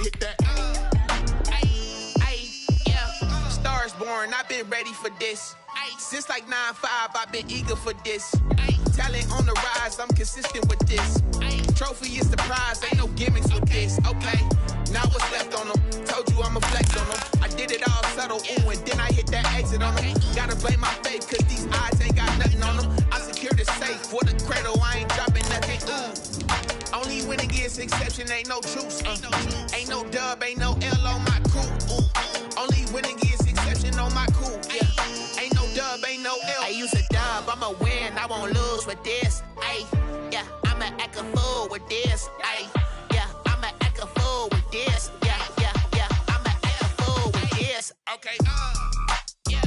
hit that. Yeah. Stars born, I've been ready for this. Since like 9-5, I've been eager for this. Talent on the rise, I'm consistent with this. Trophy is the prize, ain't no gimmicks with this. Okay, now what's left on them? Told you I'ma flex on them. I did it all subtle, ooh, and then I hit that exit on them. Gotta blame my faith, cause these eyes ain't got nothing on them. I secure the safe for the cradle, I ain't dropping nothing, ooh. Only winning is exception, ain't no truce. Ain't no dub, ain't no L on my crew. Only winning is exception on my crew, yeah. Ain't no dub, ain't no L. I use a dub, I'ma win, I won't lose with this. Ay, yeah, I'ma act a fool with this. Ay, yeah, I'ma act a fool with this. Yeah, yeah, yeah, I'ma act a fool with this. Okay, yeah,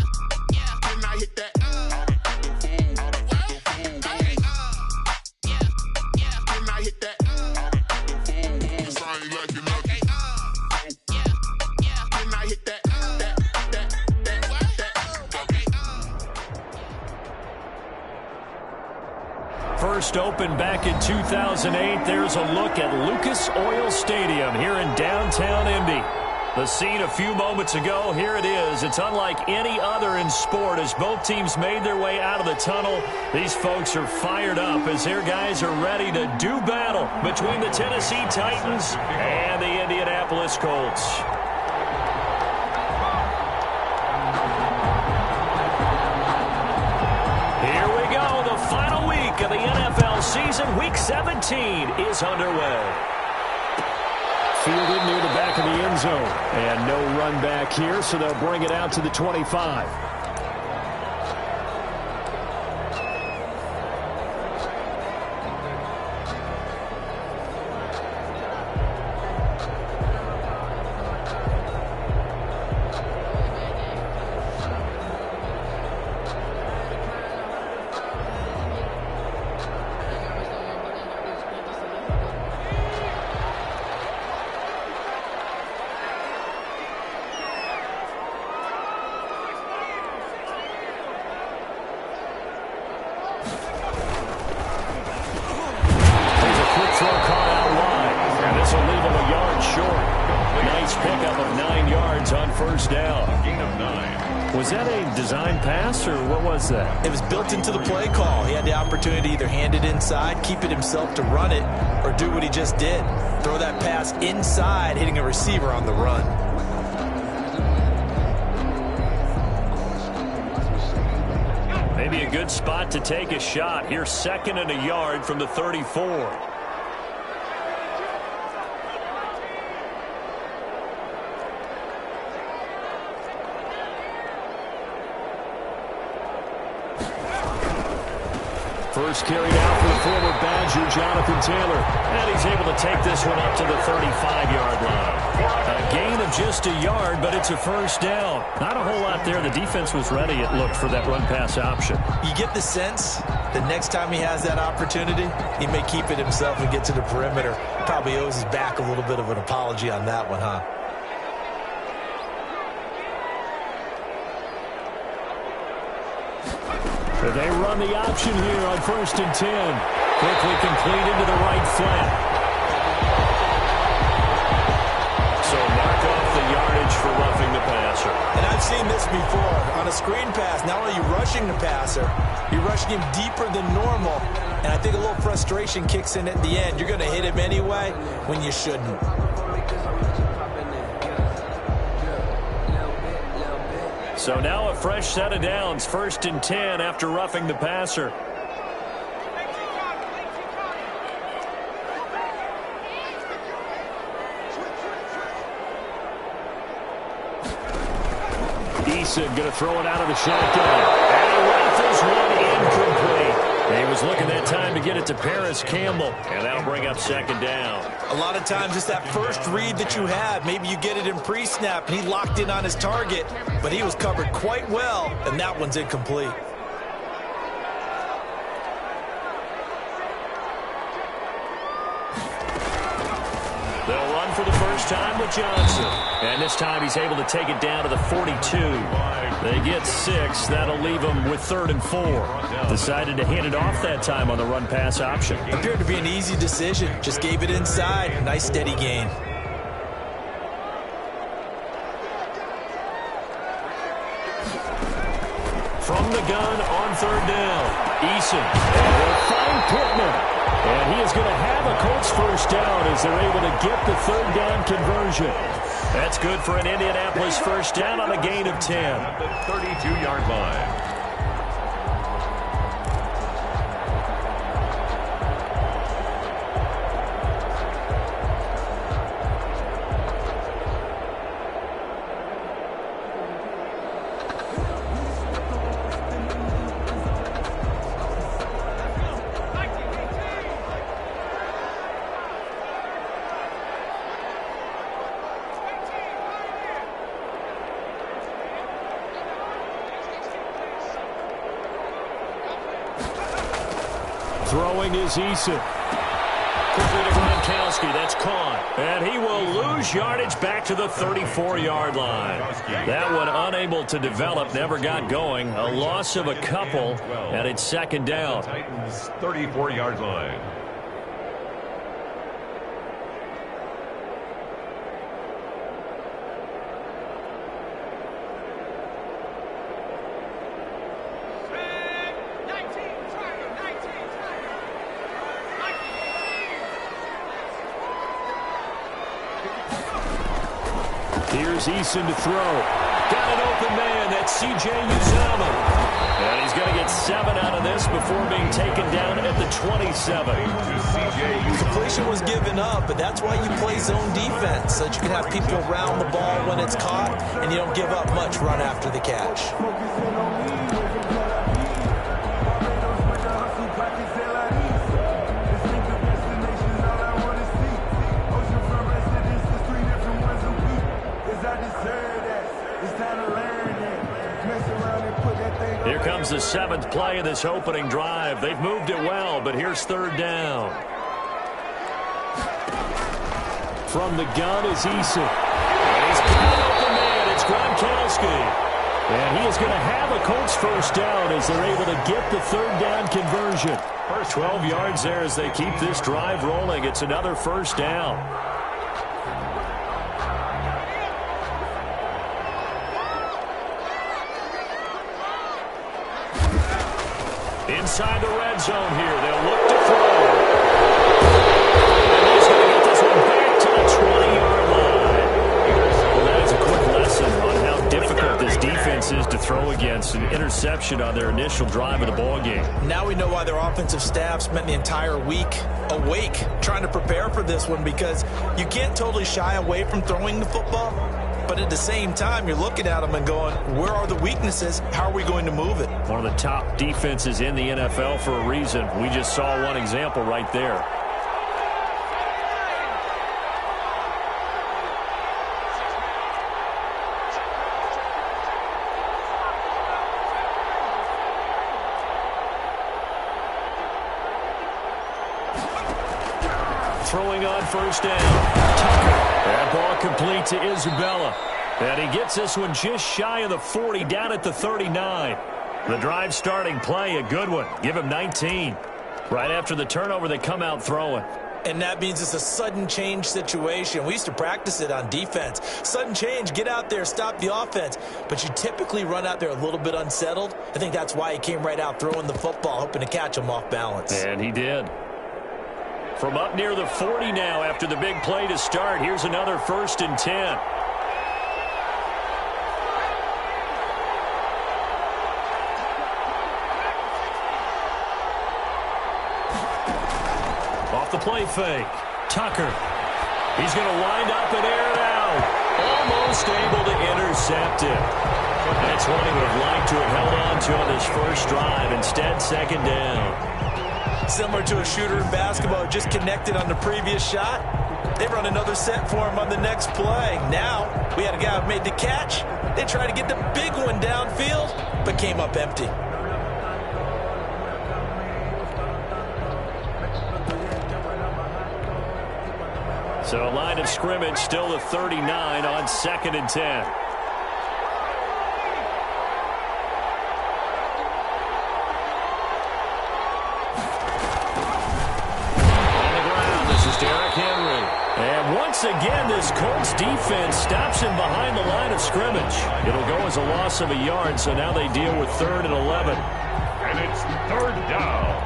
yeah. When I hit that, okay, yeah, yeah. When I hit that, cause I ain't liking nothing. Yeah, yeah. When I hit that. First opened back in 2008. There's a look at Lucas Oil Stadium here in downtown Indy. The scene a few moments ago, here it is. It's unlike any other in sport as both teams made their way out of the tunnel. These folks are fired up as their guys are ready to do battle between the Tennessee Titans and the Indianapolis Colts. Here we go, the final week of the NFL season. Week 17 is underway. Fielded near the back of the end zone. And no run back here, so they'll bring it out to the 25. Was that a design pass, or what was that? It was built into the play call. He had the opportunity to either hand it inside, keep it himself to run it, or do what he just did. Throw that pass inside, hitting a receiver on the run. Maybe a good spot to take a shot. Here's 2nd and a yard from the 34. First carried out for the former Badger, Jonathan Taylor. And he's able to take this one up to the 35-yard line. A gain of just a yard, but it's a first down. Not a whole lot there. The defense was ready, it looked, for that run-pass option. You get the sense that next time he has that opportunity, he may keep it himself and get to the perimeter. Probably owes his back a little bit of an apology on that one, huh? They run the option here on 1st and 10. Quickly complete into the right flat. So mark off the yardage for roughing the passer. And I've seen this before. On a screen pass, not only are you rushing the passer, you're rushing him deeper than normal. And I think a little frustration kicks in at the end. You're going to hit him anyway when you shouldn't. So now a fresh set of downs, 1st and 10 after roughing the passer. Eason going to throw it out of the shotgun. And he rifles one incomplete. He was looking that time to get it to Paris Campbell. And that'll bring up 2nd down. A lot of times it's that first read that you have. Maybe you get it in pre-snap and he locked in on his target. But he was covered quite well, and that one's incomplete. They'll run for the first time with Johnson. And this time he's able to take it down to the 42. They get 6. That'll leave them with 3rd and 4. Decided to hand it off that time on the run-pass option. Appeared to be an easy decision. Just gave it inside. Nice steady gain. From the gun on third down, Eason. And they'll find Pittman. And he is going to have a Colts first down as they're able to get the third down conversion. That's good for an Indianapolis first down on a gain of 10. At the 32-yard line. Throwing is Eason. Quickly to Gronkowski. That's caught. And he will lose yardage back to the 34-yard line. That one unable to develop, never got going. A loss of a couple, and it's second down. Titans 34-yard line. Here's Eason to throw. Got an open man. That's C.J. Uzomah. And he's going to get 7 out of this before being taken down at the 27. Completion was given up, but that's why you play zone defense, so that you can have people around the ball when it's caught, and you don't give up much run after the catch. Here comes the 7th play of this opening drive. They've moved it well, but here's third down. From the gun is Eason. And he's got an open man. It's Gronkowski. And he is going to have a Colts first down as they're able to get the third down conversion. 12 yards there as they keep this drive rolling. It's another first down. Inside the red zone here. They'll look to throw. And he's going to get this one back to the 20-yard line. Well, that is a quick lesson on how difficult this defense is to throw against. An interception on their initial drive of the ballgame. Now we know why their offensive staff spent the entire week awake trying to prepare for this one, because you can't totally shy away from throwing the football. But at the same time, you're looking at them and going, where are the weaknesses? How are we going to move it? One of the top defenses in the NFL for a reason. We just saw one example right there. Throwing on first down. Tucker. That ball complete to Isabella. And he gets this one just shy of the 40, down at the 39. The drive starting play, a good one. Give him 19. Right after the turnover, they come out throwing. And that means it's a sudden change situation. We used to practice it on defense. Sudden change, get out there, stop the offense. But you typically run out there a little bit unsettled. I think that's why he came right out throwing the football, hoping to catch him off balance. And he did. From up near the 40 now after the big play to start. Here's another 1st and 10. Off the play fake. Tucker. He's going to wind up and air it out. Almost able to intercept it. That's one he would have liked to have held on to on this first drive. Instead, second down. Similar to a shooter in basketball, just connected on the previous shot. They run another set for him on the next play. Now, we had a guy who made the catch. They tried to get the big one downfield, but came up empty. So a line of scrimmage, still the 39 on 2nd and 10. once again, this Colts defense stops him behind the line of scrimmage. It'll go as a loss of a yard, so now they deal with 3rd and 11. And it's 3rd down.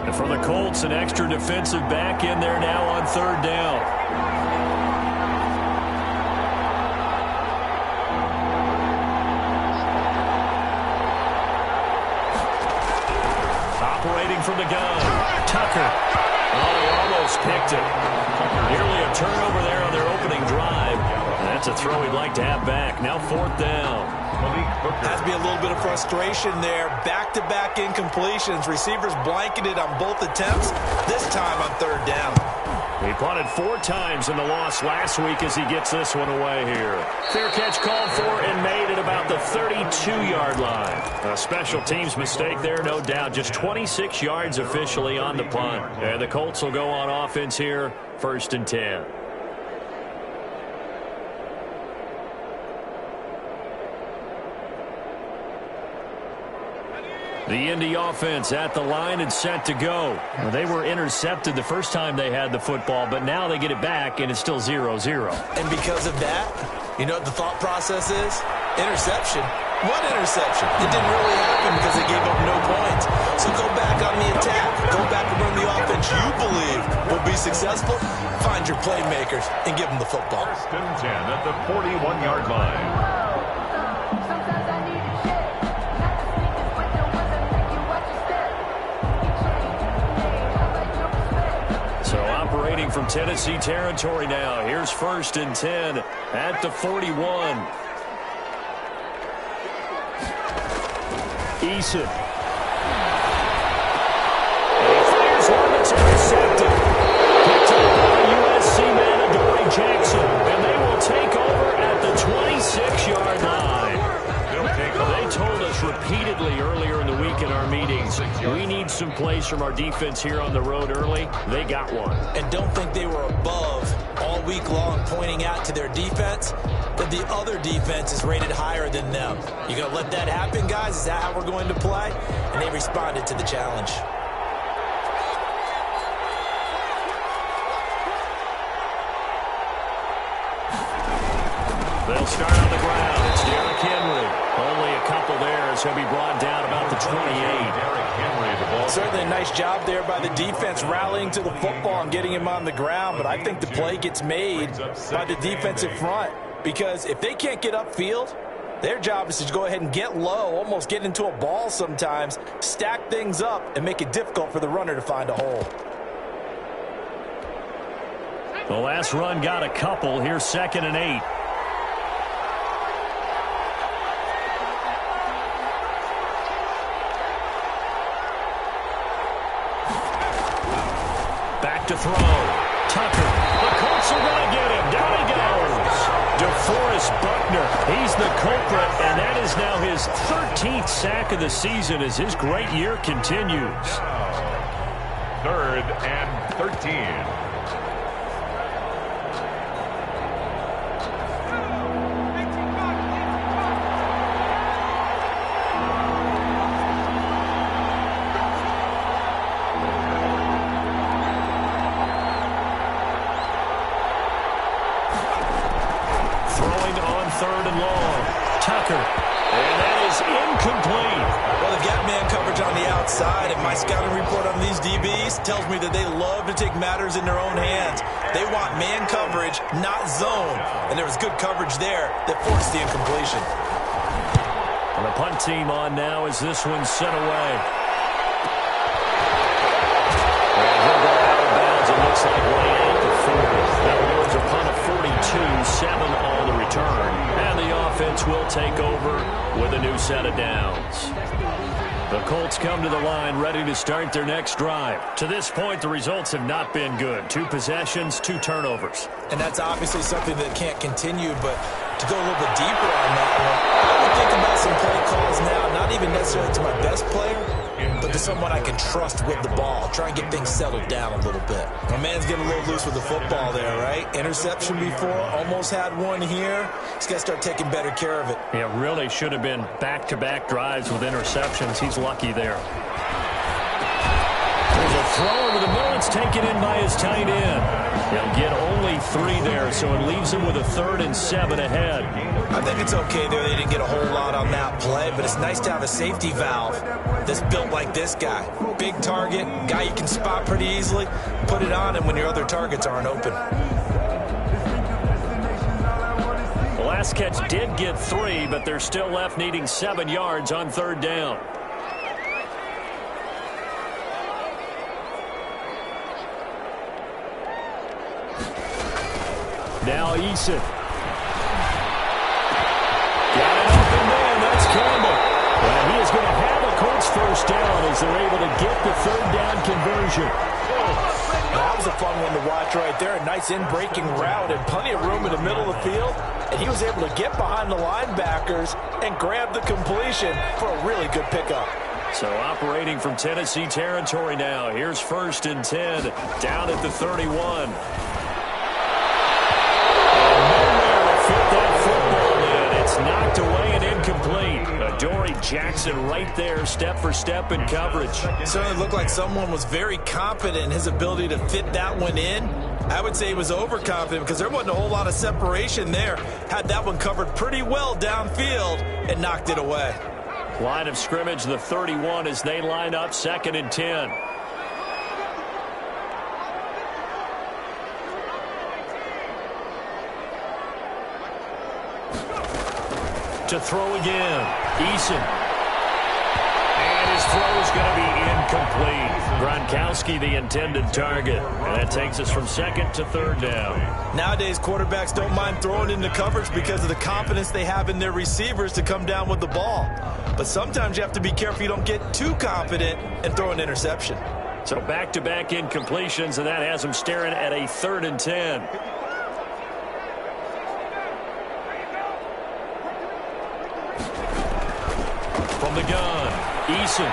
And for the Colts, an extra defensive back in there now on 3rd down. Operating from the gun, Tucker. Oh, he almost picked it. Nearly a turnover there on their opening drive. That's a throw he'd like to have back. Now 4th down. Has to be a little bit of frustration there. Back-to-back incompletions. Receivers blanketed on both attempts. This time on 3rd down. He punted 4 times in the loss last week as he gets this one away here. Fair catch called for and made at about the 32-yard line. A special teams mistake there, no doubt. Just 26 yards officially on the punt. And the Colts will go on offense here, 1st and 10. The Indy offense at the line and set to go. Well, they were intercepted the first time they had the football, but now they get it back, and it's still 0-0. And because of that, you know what the thought process is? Interception. What interception? It didn't really happen because they gave up no points. So go back on the attack. Go back and run the offense you believe will be successful. Find your playmakers and give them the football. 1st and 10 at the 41-yard line. Operating from Tennessee territory now. Here's 1st and 10 at the 41. Eason. And he fires one that's intercepted. Picked up by USC man Adoree Jackson. And they will take over at the 26-yard line. They told us repeatedly earlier in the week in our meetings, we need some plays from our defense here on the road early. They got one. And don't think they were above all week long pointing out to their defense that the other defense is rated higher than them. You going to let that happen, guys? Is that how we're going to play? And they responded to the challenge. They'll start on the ground. It's Derrick Henry. Only a couple there as he'll be brought down about the 28. Certainly a nice job there by the defense rallying to the football and getting him on the ground, but I think the play gets made by the defensive front because if they can't get upfield, their job is to go ahead and get low, almost get into a ball sometimes, stack things up, and make it difficult for the runner to find a hole. The last run got a couple. Here's 2nd and 8. To throw. Tucker. The Colts are going to get him. Down he goes. DeForest Buckner. He's the culprit, and that is now his 13th sack of the season as his great year continues. 3rd and 13. And that is incomplete. Well, the gap man coverage on the outside, and my scouting report on these DBs tells me that they love to take matters in their own hands. They want man coverage, not zone. And there was good coverage there that forced the incompletion. And the punt team on now as this one's sent away. And he'll go out of bounds. It looks like way out the 40. That was a punt of 42, 7 on the return. And the offense will take over with a new set of downs. The Colts come to the line ready to start their next drive. To this point, the results have not been good. 2 possessions, 2 turnovers. And that's obviously something that can't continue, but to go a little bit deeper on that one, I would think about some play calls now, not even necessarily to my best player, but to someone I can trust with the ball. Try and get things settled down a little bit. My man's getting a little loose with the football there, right? Interception before, almost had one here. He's got to start taking better care of it. Yeah, really should have been back-to-back drives with interceptions. He's lucky there. There's a throw over the middle. It's taken in by his tight end. He'll get only 3 there, so it leaves him with a 3rd and 7 ahead. I think it's okay there. They didn't get a whole lot on that play, but it's nice to have a safety valve that's built like this guy. Big target, guy you can spot pretty easily. Put it on him when your other targets aren't open. The last catch did get 3, but they're still left needing 7 yards on 3rd down. Now Eason. Got it open man. That's Campbell. And he is going to have a Colts first down as they're able to get the 3rd down conversion. That was a fun one to watch right there. A nice in-breaking route and plenty of room in the middle of the field. And he was able to get behind the linebackers and grab the completion for a really good pickup. So operating from Tennessee territory now. Here's 1st and 10 down at the 31. Knocked away and incomplete. Adoree Jackson right there, step for step in coverage. It certainly looked like someone was very confident in his ability to fit that one in. I would say he was overconfident because there wasn't a whole lot of separation there. Had that one covered pretty well downfield and knocked it away. Line of scrimmage, the 31 as they line up 2nd and 10. To throw again, Eason. And his throw is going to be incomplete. Gronkowski the intended target. And that takes us from 2nd to 3rd down. Nowadays, quarterbacks don't mind throwing into coverage because of the confidence they have in their receivers to come down with the ball. But sometimes you have to be careful you don't get too confident and throw an interception. So back-to-back incompletions, and that has him staring at a 3rd and 10. From the gun, Eason.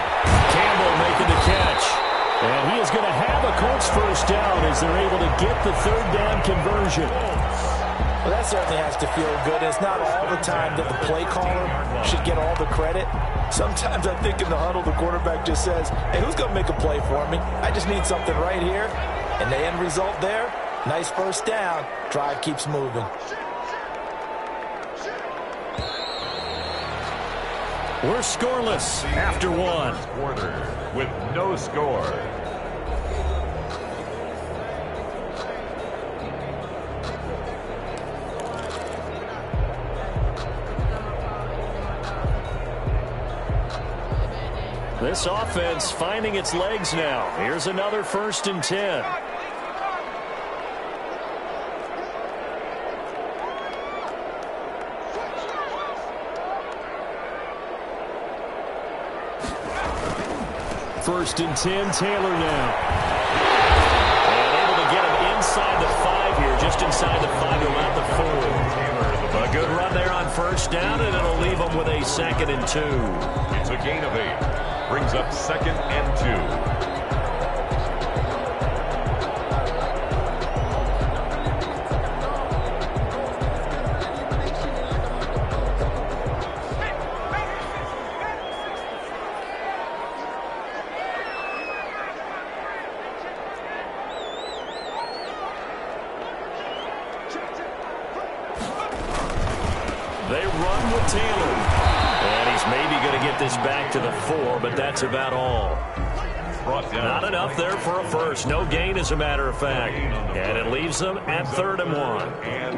Campbell making the catch. And he is going to have a Colts first down as they're able to get the 3rd down conversion. Well, that certainly has to feel good. It's not all the time that the play caller should get all the credit. Sometimes I think in the huddle, the quarterback just says, hey, who's going to make a play for me? I just need something right here. And the end result there, nice first down. Drive keeps moving. We're scoreless after 1. Quarter with no score. This offense finding its legs now. Here's another 1st and 10. First and 10, Taylor now. And able to get him inside the 5 here, just inside the 5, around the 4. A good run there on 1st down, and it'll leave him with a 2nd and 2. It's a gain of 8. Brings up 2nd and 2. They run with Taylor. And he's maybe going to get this back to the 4, but that's about all. Not enough there for a first. No gain, as a matter of fact. And it leaves them at 3rd and 1. And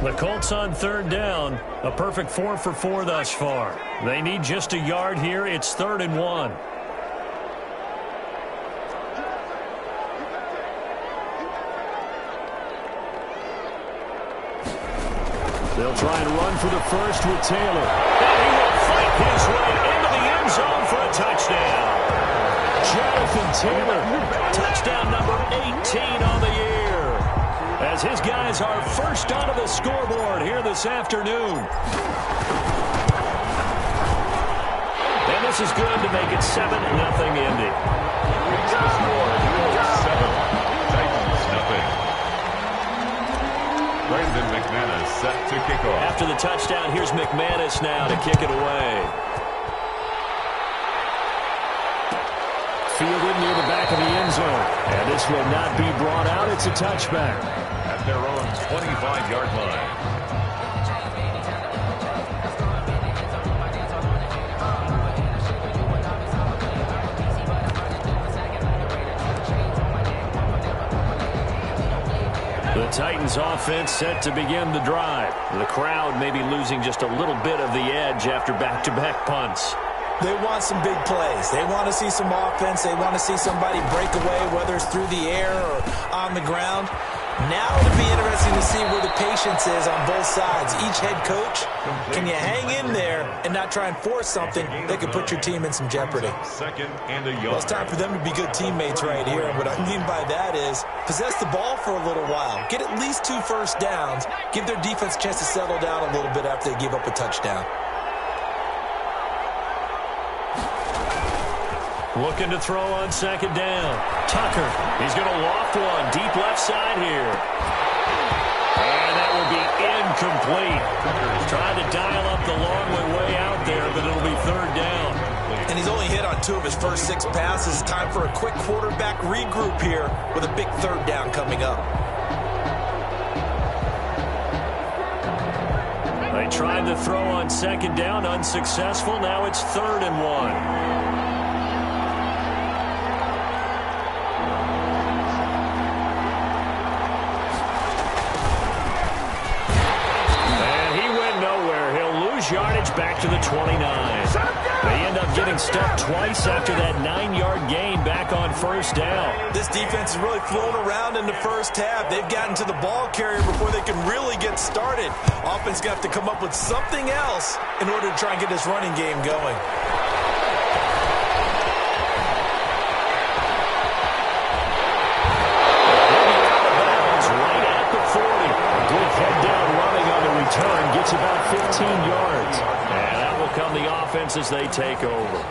1. The Colts on 3rd down. A perfect 4 for 4 thus far. They need just a yard here. It's 3rd and 1. They'll try and run for the first with Taylor. And he will fight his way into the end zone for a touchdown. Jonathan Taylor, touchdown number 18 on the year. as his guys are first onto the scoreboard here this afternoon. And this is good to make it 7-0 Indy. Reach the score, 7. Titans, nothing. Brandon McManus set to kick off. After the touchdown, here's McManus now to kick it away. Fielded near the back of the end zone. And this will not be brought out. It's a touchback. At their own 25-yard line. The Titans offense set to begin the drive. The crowd may be losing just a little bit of the edge after back-to-back punts. They want some big plays. They want to see some offense. They want to see somebody break away, whether it's through the air or on the ground. Now it'll be interesting to see where the patience is on both sides. Each head coach, can you hang in there and not try and force something that could put your team in some jeopardy? Second and a yard. Well, it's time for them to be good teammates right here. And what I mean by that is possess the ball for a little while. Get at least 2 first downs. Give their defense a chance to settle down a little bit after they give up a touchdown. Looking to throw on second down. Tucker, he's going to loft one deep left side here. And that will be incomplete. Trying to dial up the long way out there, but it'll be third down. And he's only hit on 2 of his first 6 passes. Time for a quick quarterback regroup here with a big third down coming up. They tried to throw on second down, unsuccessful. Now it's 3rd and 1. Yardage back to the 29. They end up getting stuffed twice after that 9-yard gain back on first down. This defense is really flown around in the first half. They've gotten to the ball carrier before they can really get started. Offense going to have to come up with something else in order to try and get this running game going. Right at the 40. A good head down running on the return. Gets about 15 yards. And that will come the offense as they take over.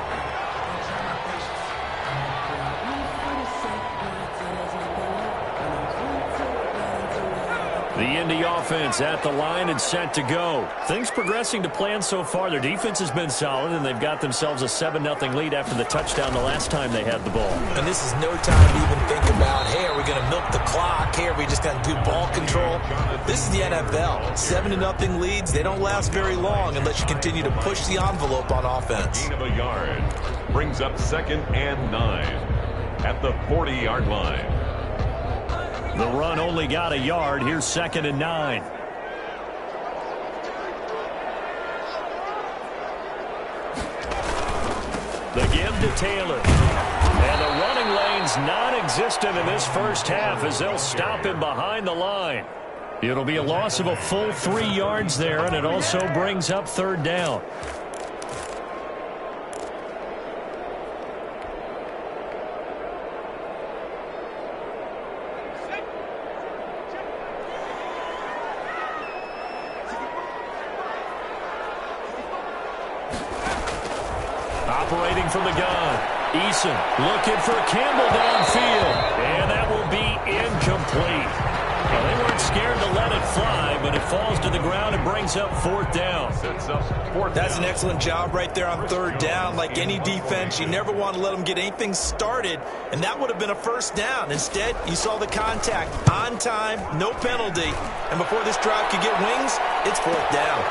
The Indy offense at the line and set to go. Things progressing to plan so far. Their defense has been solid, and they've got themselves a 7-0 lead after the touchdown the last time they had the ball. And this is no time to even think about, hey, are we going to milk the clock? Hey, are we just going to do ball control? This is the NFL. 7-0 leads, they don't last very long unless you continue to push the envelope on offense. Gain of a yard. Brings up 2nd and 9 at the 40-yard line. The run only got a yard. Here's 2nd and 9. The give to Taylor. And the running lane's non-existent in this first half as they'll stop him behind the line. It'll be a loss of a full 3 yards there, and it also brings up 3rd down. Operating from the gun. Eason looking for Campbell downfield. And that will be incomplete. Well, they weren't scared to let it fly, but it falls to the ground and brings up 4th down. That's an excellent job right there on 3rd down. Like any defense, you never want to let them get anything started, and that would have been a first down. Instead, you saw the contact on time, no penalty, and before this drive could get wings, it's 4th down.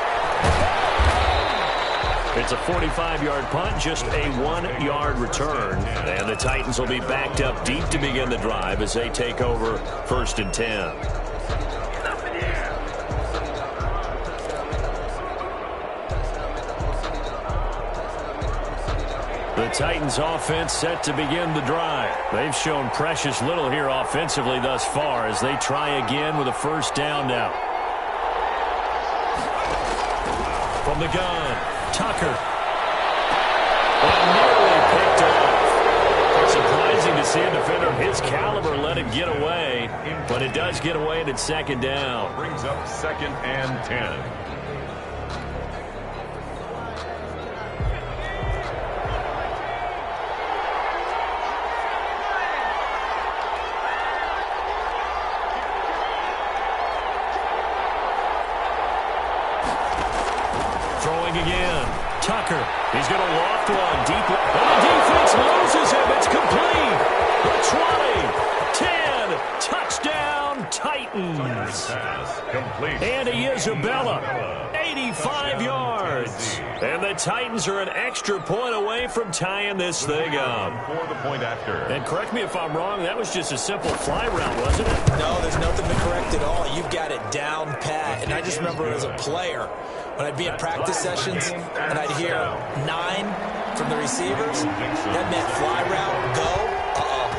It's a 45-yard punt, just a 1-yard return. And the Titans will be backed up deep to begin the drive as they take over 1st and 10. The Titans offense set to begin the drive. They've shown precious little here offensively thus far as they try again with a first down now. From the gun. Tucker. And nearly picked off. Surprising to see a defender of his caliber let it get away. point. But it does get away, and it's second down. Brings up second and 10. Throwing again. Tucker. He's going to loft one deep. And the defense loses him. It's complete. The 20, 10, touchdown, Titans. Pass complete. Andy Isabella, 85 yards. And the Titans are an extra point away from tying this thing up. For the point after. And correct me if I'm wrong, that was just a simple fly route, wasn't it? No, there's nothing to correct at all. You've got it down pat. And I just remember as a player, when I'd be in practice sessions and I'd hear 9 from the receivers, that meant fly route, go,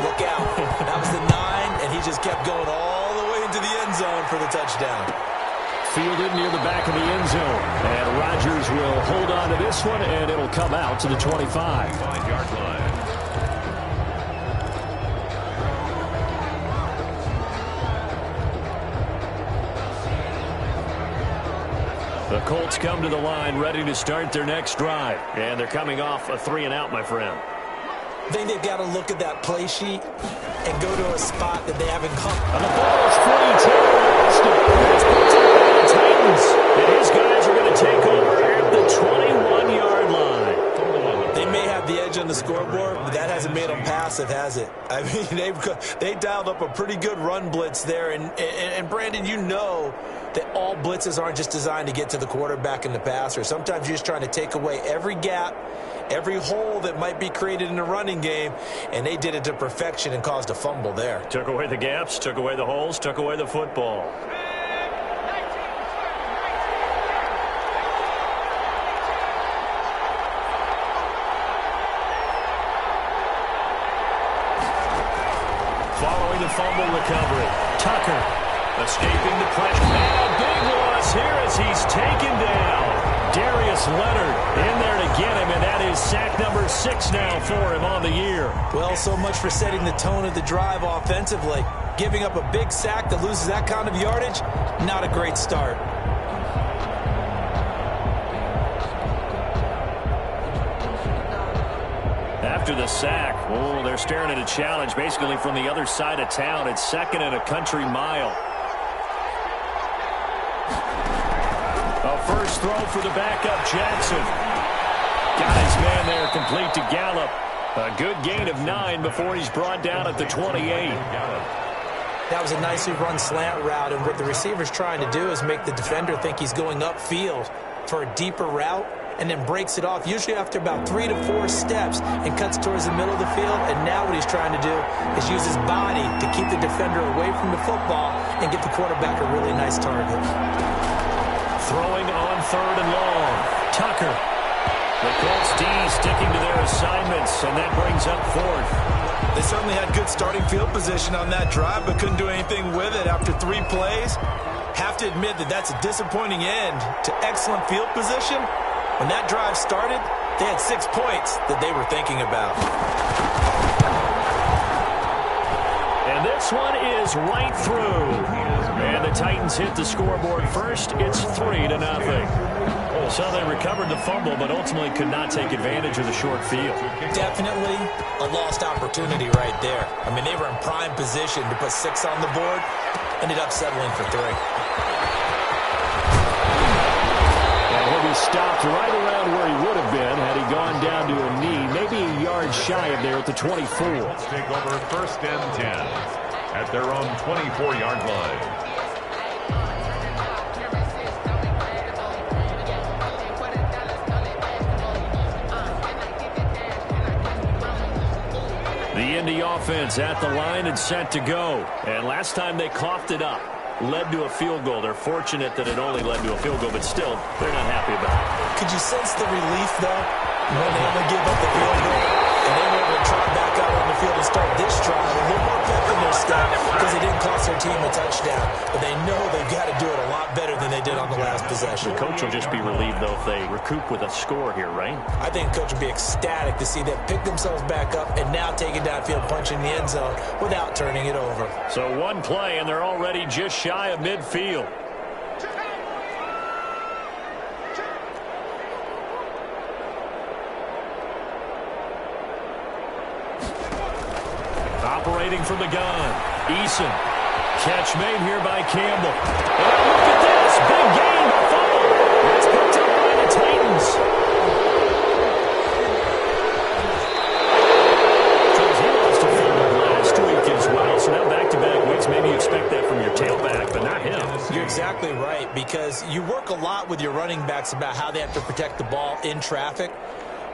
look out. That was the 9, and he just kept going all the way into the end zone for the touchdown. Fielded near the back of the end zone. And Rodgers will hold on to this one, and it'll come out to the 25. 5-yard line. The Colts come to the line ready to start their next drive. And they're coming off a 3-and-out, my friend. I think they've got to look at that play sheet and go to a spot that they haven't come. And the ball is free. It's the Titans. And his guys are going to take over at the 21-yard line. They may have the edge on the scoreboard, but that hasn't made them passive, has it? I mean, they dialed up a pretty good run blitz there. And Brandon, you know that all blitzes aren't just designed to get to the quarterback and the passer. Sometimes you're just trying to take away every gap, every hole that might be created in the running game, and they did it to perfection and caused a fumble there. Took away the gaps, took away the holes, took away the football. Following the fumble recovery, Tucker escaping the pressure. And a big loss here as he's taken down. Darius Leonard in there to get him, and that is sack number 6 now for him on the year. Well, so much for setting the tone of the drive offensively. Giving up a big sack that loses that kind of yardage, not a great start. After the sack, they're staring at a challenge basically from the other side of town. It's 2nd and a country mile. A first throw for the backup, Jackson. Got his man there, complete to Gallup. A good gain of 9 before he's brought down at the 28. That was a nicely run slant route, and what the receiver's trying to do is make the defender think he's going upfield for a deeper route, and then breaks it off, usually after about 3 to 4 steps, and cuts towards the middle of the field. And now what he's trying to do is use his body to keep the defender away from the football and get the quarterback a really nice target. Throwing on 3rd and long. Tucker. The Colts D sticking to their assignments, and that brings up 4th. They certainly had good starting field position on that drive, but couldn't do anything with it after 3 plays. Have to admit that that's a disappointing end to excellent field position. When that drive started, they had 6 points that they were thinking about. And this one is right through. And the Titans hit the scoreboard first. It's 3-0. So they recovered the fumble, but ultimately could not take advantage of the short field. Definitely a lost opportunity right there. I mean, they were in prime position to put 6 on the board. Ended up settling for 3. He stopped right around where he would have been had he gone down to a knee, maybe a yard shy of there at the 24. Let's take over 1st and 10 at their own 24-yard line. The Indy offense at the line and set to go. And last time they coughed it up, led to a field goal. They're fortunate that it only led to a field goal, but still, they're not happy about it. Could you sense the relief, though, when they only give up the field goal and they were able to trot back out on the field and start this drive? A little more pep in their first down because they didn't cost their team a touchdown. But they know they've got to do it a lot better than they did on the last possession. The coach will just be relieved, though, if they recoup with a score here, right? I think the coach will be ecstatic to see them pick themselves back up and now take it downfield, punching the end zone without turning it over. So one play, and they're already just shy of midfield. Operating from the gun, Eason. Catch made here by Campbell. And look at this, big gain, fumble. That's picked up by the Titans. He lost a fumble last week as well, so now back-to-back weeks. Maybe you expect that from your tailback, but not him. You're exactly right, because you work a lot with your running backs about how they have to protect the ball in traffic.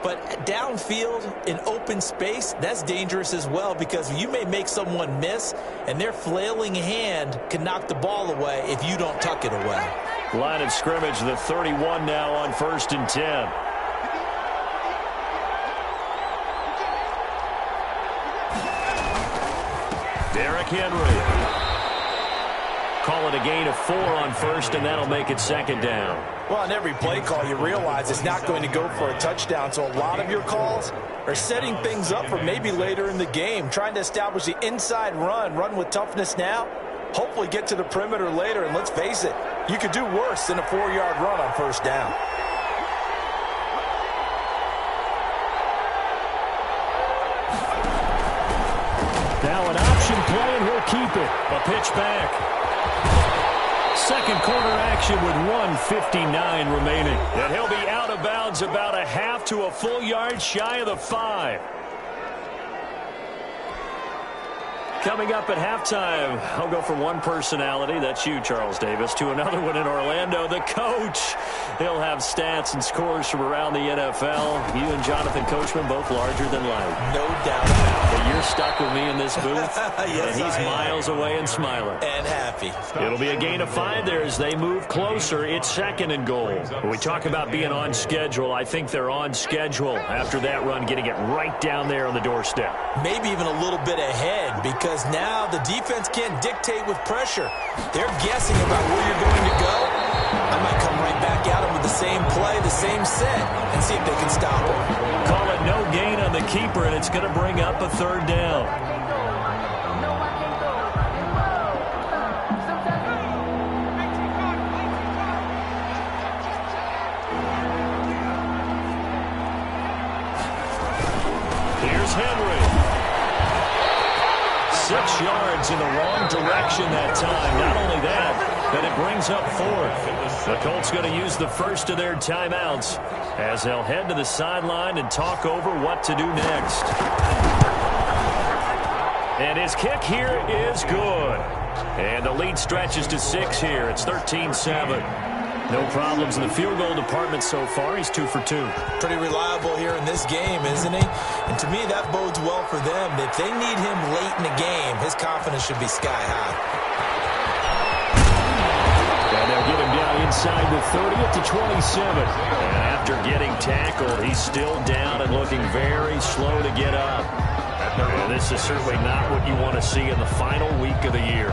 But downfield, in open space, that's dangerous as well, because you may make someone miss, and their flailing hand can knock the ball away if you don't tuck it away. Line of scrimmage, the 31 now on 1st and 10. Derrick Henry. Call it a gain of 4 on 1st, and that'll make it 2nd down. Well, on every play call, you realize it's not going to go for a touchdown, so a lot of your calls are setting things up for maybe later in the game, trying to establish the inside run with toughness now, hopefully get to the perimeter later, and let's face it, you could do worse than a 4-yard run on 1st down. Now an option play, and he'll keep it. A pitch back. Second quarter action with 1:59 remaining. And he'll be out of bounds about a half to a full yard shy of the 5. Coming up at halftime, I'll go from one personality, that's you, Charles Davis, to another one in Orlando, the coach. He'll have stats and scores from around the NFL. You and Jonathan Coachman, both larger than life. No doubt about it. But you're stuck with me in this booth, yes, and he's miles away and smiling. And happy. It'll be a gain of 5 there as they move closer. It's 2nd and goal. When we talk about being on schedule, I think they're on schedule after that run, getting it right down there on the doorstep. Maybe even a little bit ahead, because now the defense can't dictate with pressure. They're guessing about where you're going to go. I might come right back at them with the same play, the same set, and see if they can stop them. Call it no gain on the keeper, and it's going to bring up a 3rd down. Here's Henry. 6 yards in the wrong direction that time. Not only that, but it brings up 4th. The Colts going to use the first of their timeouts as they'll head to the sideline and talk over what to do next. And his kick here is good. And the lead stretches to 6 here. It's 13-7. No problems in the field goal department so far. He's 2 for 2. Pretty reliable here in this game, isn't he? And to me, that bodes well for them. If they need him late in the game, his confidence should be sky high. And they'll get him down inside the 30 at the 27. And after getting tackled, he's still down and looking very slow to get up. And this is certainly not what you want to see in the final week of the year.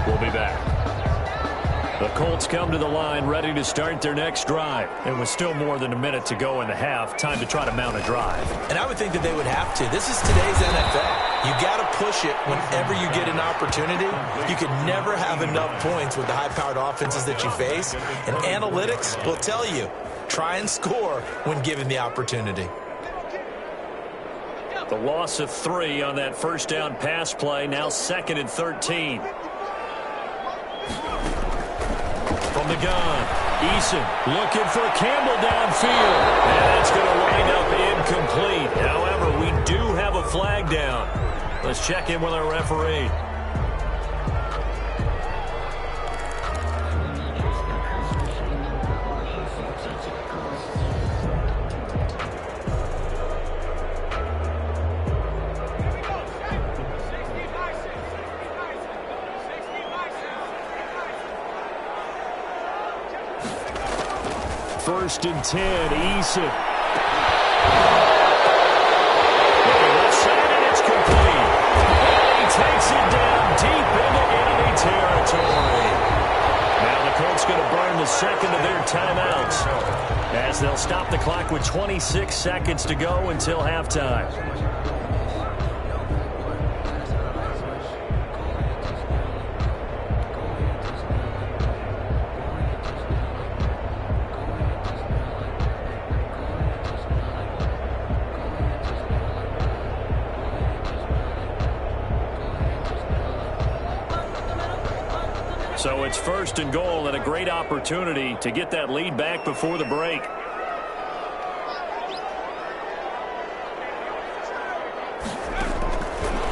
We'll be back. The Colts come to the line ready to start their next drive. And with still more than a minute to go in the half, time to try to mount a drive. And I would think that they would have to. This is today's NFL. You got to push it whenever you get an opportunity. You can never have enough points with the high-powered offenses that you face. And analytics will tell you, try and score when given the opportunity. The loss of 3 on that first down pass play, now 2nd and 13. From the gun, Eason looking for Campbell downfield. And it's going to wind up incomplete. However, we do have a flag down. Let's check in with our referee. First and 10, Eason. Left side, and it's complete. And he takes it down deep. timeout, as they'll stop the clock with 26 seconds to go until halftime. So it's first and goal, and a great opportunity to get that lead back before the break.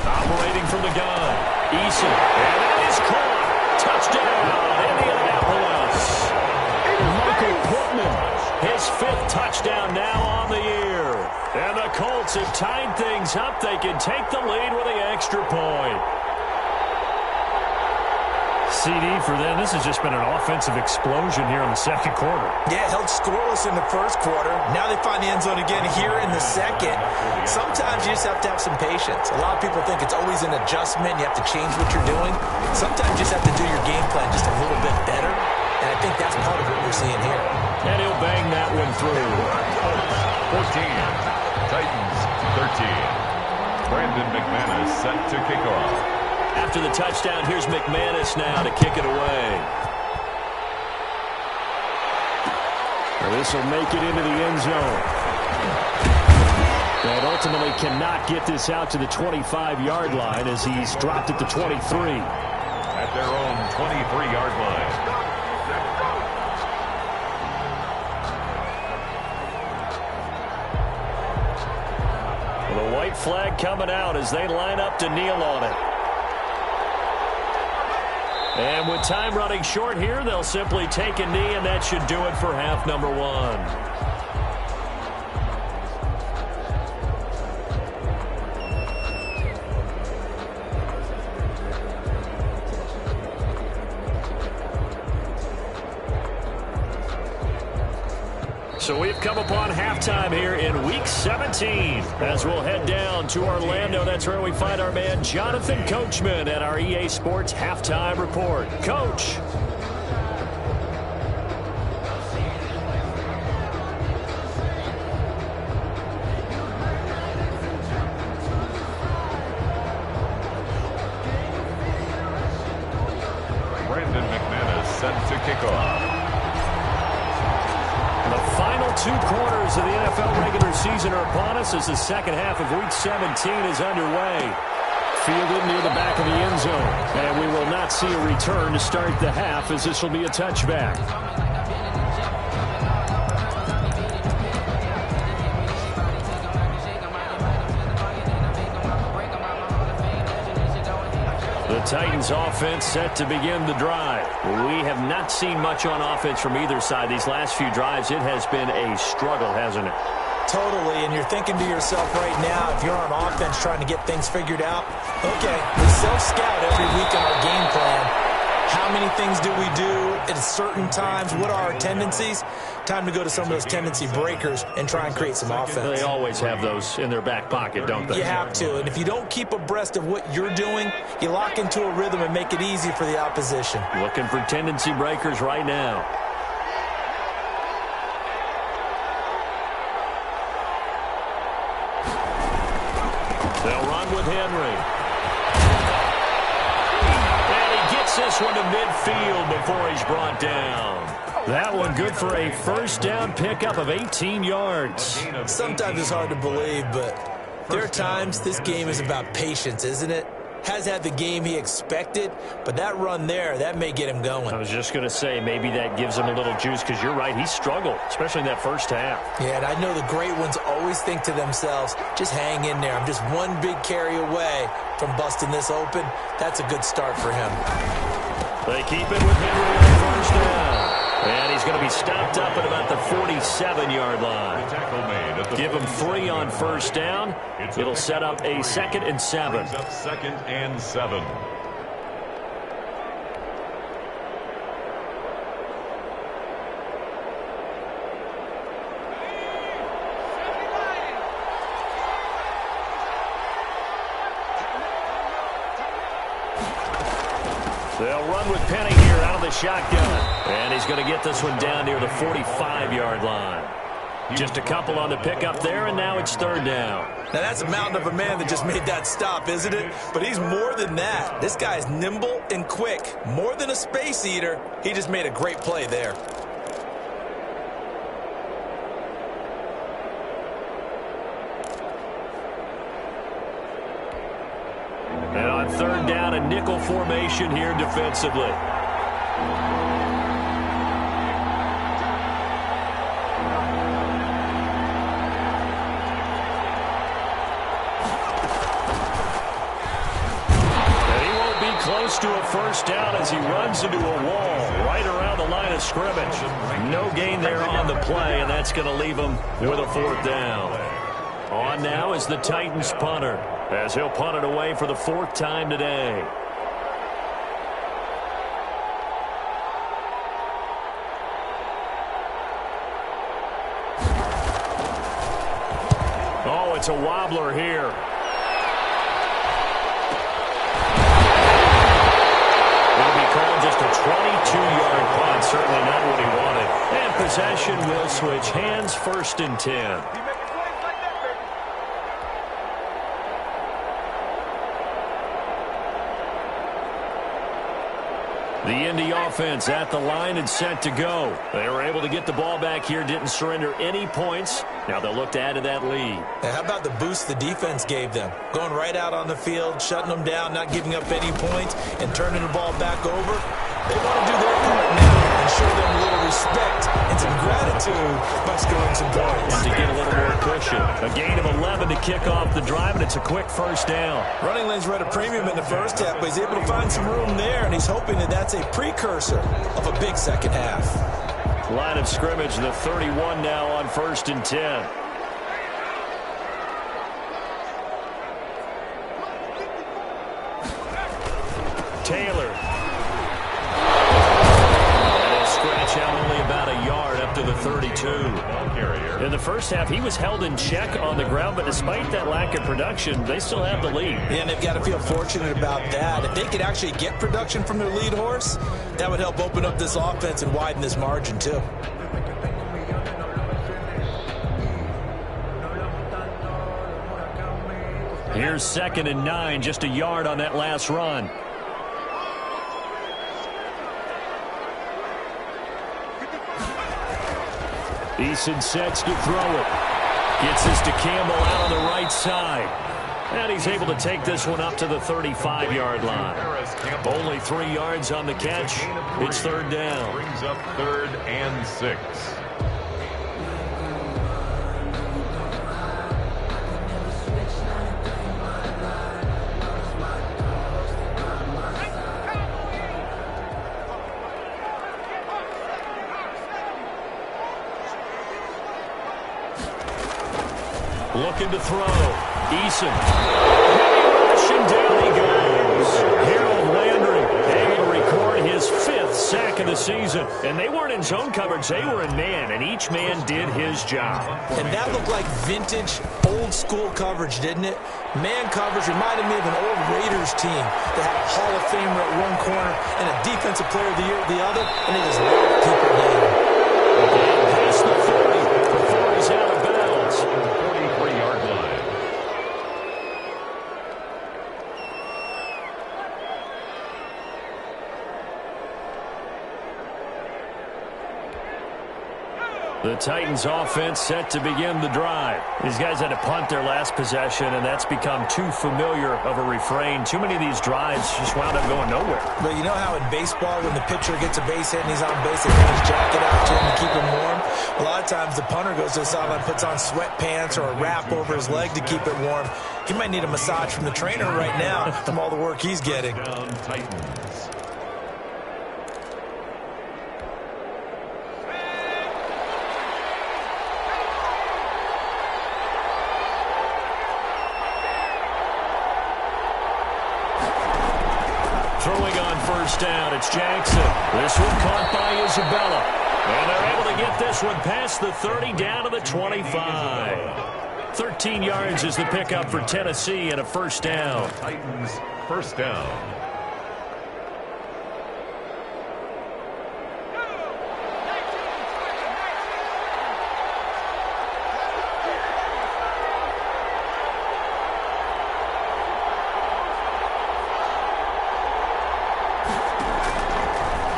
Operating from the gun, Eason, and that is caught. Touchdown, Indianapolis. Michael Pittman, his 5th touchdown now on the year. And the Colts have tied things up. They can take the lead with the extra point. CD for them. This has just been an offensive explosion here in the second quarter. Yeah, held scoreless in the first quarter. Now they find the end zone again here in the second. Sometimes you just have to have some patience. A lot of people think it's always an adjustment. You have to change what you're doing. Sometimes you just have to do your game plan just a little bit better. And I think that's part of what we're seeing here. And he'll bang that one through. 14. Titans 13. Brandon McManus set to kick off. After the touchdown, here's McManus now to kick it away. Well, this will make it into the end zone. And ultimately cannot get this out to the 25-yard line as he's dropped at the 23. At their own 23-yard line. Well, the white flag coming out as they line up to kneel on it. And with time running short here, they'll simply take a knee, and that should do it for half number 1. So we've come upon halftime here in Week 17 as we'll head down to Orlando. That's where we find our man Jonathan Coachman at our EA Sports Halftime Report. Coach. Brandon McManus set to kick off. The final 2 quarters of the NFL regular season are upon us as the second half of Week 17 is underway. Fielded near the back of the end zone. And we will not see a return to start the half as this will be a touchback. The Titans offense set to begin the drive. We have not seen much on offense from either side. These last few drives, it has been a struggle, hasn't it? Totally, and you're thinking to yourself right now, if you're on offense trying to get things figured out, okay, we self-scout every week in our game plan. How many things do we do at certain times? What are our tendencies? Time to go to some of those tendency breakers and try and create some offense. They always have those in their back pocket, don't they? You have to, and if you don't keep abreast of what you're doing, you lock into a rhythm and make it easy for the opposition. Looking for tendency breakers right now. They'll run with Henry. This one to midfield before he's brought down. That one good for a first down pickup of 18 yards. Sometimes it's hard to believe, but there are times this game is about patience, isn't it? Has had the game he expected, but that run there, that may get him going. I was just going to say, maybe that gives him a little juice, because you're right, he struggled, especially in that first half. Yeah, and I know the great ones always think to themselves, just hang in there. I'm just one big carry away from busting this open. That's a good start for him. They keep it with Henry on first down. And he's going to be stopped up at about the 47-yard line. Give him 3 on first down. It'll set up a 2nd and 7. Second and 7. They'll run with Penny here out of the shotgun. And he's going to get this one down near the 45-yard line. Just a couple on the pickup there, and now it's third down. Now, that's a mountain of a man that just made that stop, isn't it? But he's more than that. This guy's nimble and quick. More than a space eater. He just made a great play there. And on third down, a nickel formation here defensively. Close to a first down as he runs into a wall right around the line of scrimmage. No gain there on the play, and that's going to leave him with a fourth down. On now is the Titans punter, as he'll punt it away for the fourth time today. Oh, it's a wobbler here. Just a 22-yard punt, certainly not what he wanted. And possession will switch hands, first and 10. The Indy offense at the line and set to go. They were able to get the ball back here, didn't surrender any points. Now they'll look to add to that lead. Now, how about the boost the defense gave them? Going right out on the field, shutting them down, not giving up any points, and turning the ball back over. They want to do their part now and show them a little respect and some gratitude by scoring some points. And to get a little more cushion. A gain of 11 to kick off the drive, and it's a quick first down. Running lanes were at a premium in the first half, but he's able to find some room there, and he's hoping that that's a precursor of a big second half. Line of scrimmage, the 31 now on first and 10. Taylor. And he'll scratch out only about a yard up to the 32. In the first half, he was held in check on the ground, but despite that lack of production, they still have the lead. Yeah, and they've got to feel fortunate about that. If they could actually get production from their lead horse, that would help open up this offense and widen this margin, too. Here's 2nd and 9, just a yard on that last run. Eason sets to throw it. Gets this to Campbell out on the right side. And he's able to take this one up to the 35-yard line. Only 3 yards on the catch. It's third down. Brings up 3rd and 6. Looking to throw. Eason. Rushing down he goes. Harold Landry able to record his 5th sack of the season. And they weren't in zone coverage. They were in man, and each man did his job. And that looked like vintage, old-school coverage, didn't it? Man coverage reminded me of an old Raiders team that had a Hall of Famer at one corner and a Defensive Player of the Year at the other, and they just locked people down. Past the 40 before he's out of bounds. 43-yard line. The Titans offense set to begin the drive. These guys had to punt their last possession, and that's become too familiar of a refrain. Too many of these drives just wound up going nowhere. But you know how in baseball, when the pitcher gets a base hit and he's on base, they put his jacket out to him to keep him warm? A lot of times the punter goes to the sideline, puts on sweatpants or a wrap over his leg to keep it warm. He might need a massage from the trainer right now from all the work he's getting. Down Titans. Throwing on first down, it's Jackson. This one caught by Isabella. And they're able to get this one past the 30 down to the 25. 13 yards is the pickup for Tennessee and a first down. Titans first down.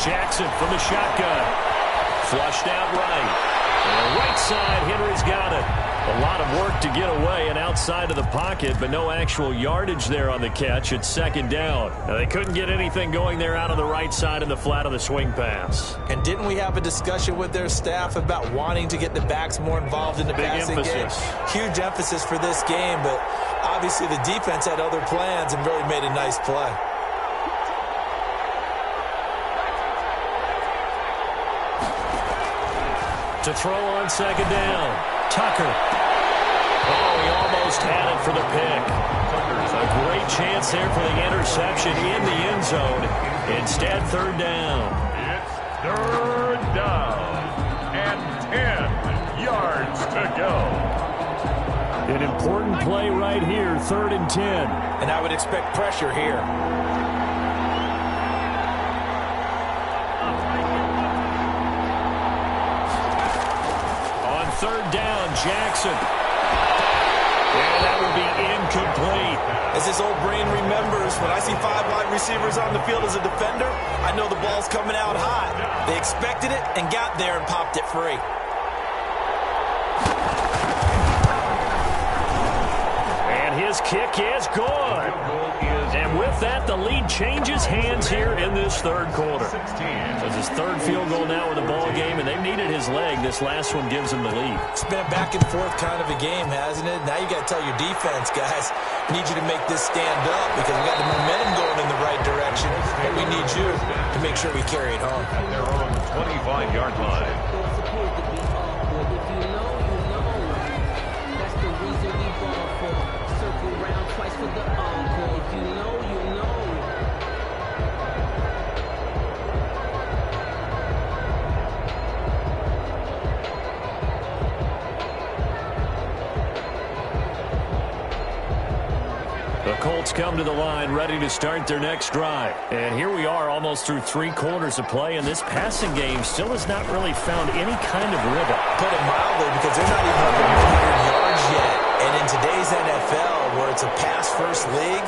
Jackson from the shotgun. Flushed out right. And the right side, Henry's got it. A lot of work to get away and outside of the pocket, but no actual yardage there on the catch. It's second down. Now, they couldn't get anything going there out on the right side in the flat of the swing pass. And didn't we have a discussion with their staff about wanting to get the backs more involved in the passing game? Huge emphasis for this game, but obviously the defense had other plans and really made a nice play. To throw on second down, Tucker. Oh, he almost had it for the pick. A great chance there for the interception in the end zone. Instead, third down. It's third down and 10 yards to go. An important play right here, 3rd and 10. And I would expect pressure here. Third down, Jackson. And that will be incomplete. As his old brain remembers, when I see 5 wide receivers on the field as a defender, I know the ball's coming out hot. They expected it and got there and popped it free. And his kick is good. And with that, the lead changes hands here in this third quarter. It's his third field goal now in the ball game, and they've needed his leg. This last one gives him the lead. It's been a back and forth kind of a game, hasn't it? Now you got to tell your defense, guys, we need you to make this stand up because we got the momentum going in the right direction, but we need you to make sure we carry it home. At their own 25-yard line. The Colts come to the line ready to start their next drive. And here we are almost through 3 quarters of play, and this passing game still has not really found any kind of rhythm. Put it mildly, because they're not even up at 100 yards yet. And in today's NFL, where it's a pass-first league,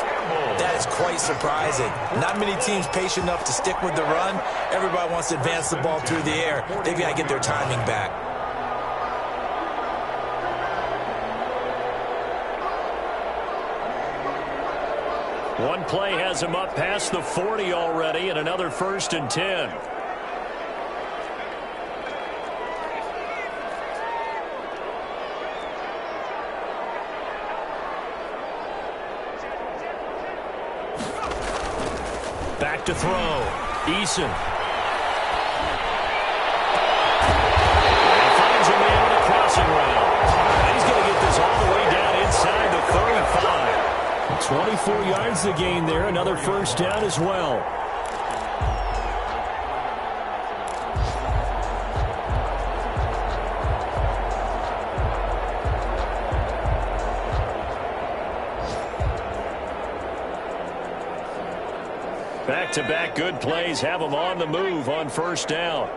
that is quite surprising. Not many teams patient enough to stick with the run. Everybody wants to advance the ball through the air. They've got to get their timing back. One play has him up past the 40 already, and another 1st and 10. Back to throw. Eason. And he finds a man on a crossing route. He's going to get this all the way down inside the 35. 24 yards to gain there. Another 1st down as well. Back-to-back good plays have them on the move on 1st down.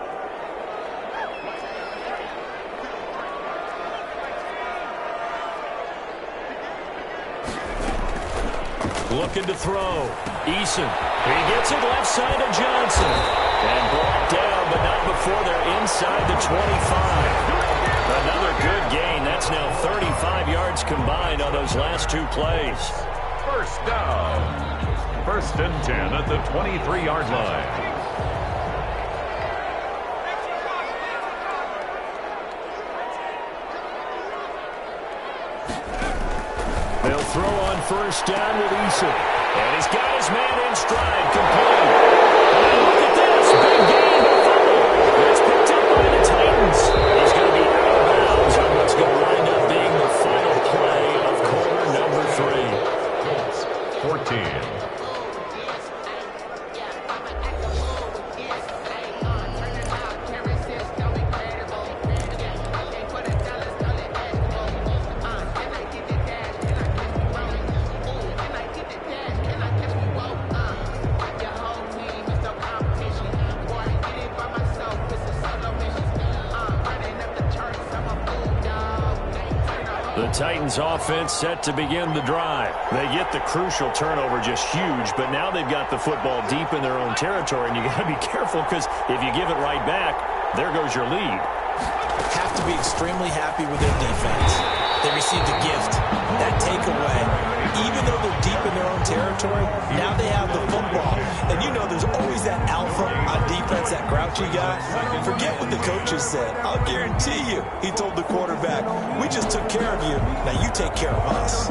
Looking to throw. Eason. He gets it left side to Johnson. And brought down, but not before they're inside the 25. Another good gain. That's now 35 yards combined on those last 2 plays. 1st down. 1st and 10 at the 23-yard line. They'll throw on 1st down with Eason. And he's got his man in stride, complete. And look at this, big gain. It's picked up by the Titans. He's going to be out of bounds on what's going to wind up being the final play of quarter number 3. Colts 14. The Titans offense set to begin the drive. They get the crucial turnover, just huge, but now they've got the football deep in their own territory, and you got to be careful because if you give it right back, there goes your lead. Have to be extremely happy with their defense. They received a gift, that takeaway. Even though they're deep in their own territory, now they have the football. And you know there's always that alpha on defense, that grouchy guy. Forget what the coaches said. I'll guarantee you, he told the quarterback, we just took care of you. Now you take care of us.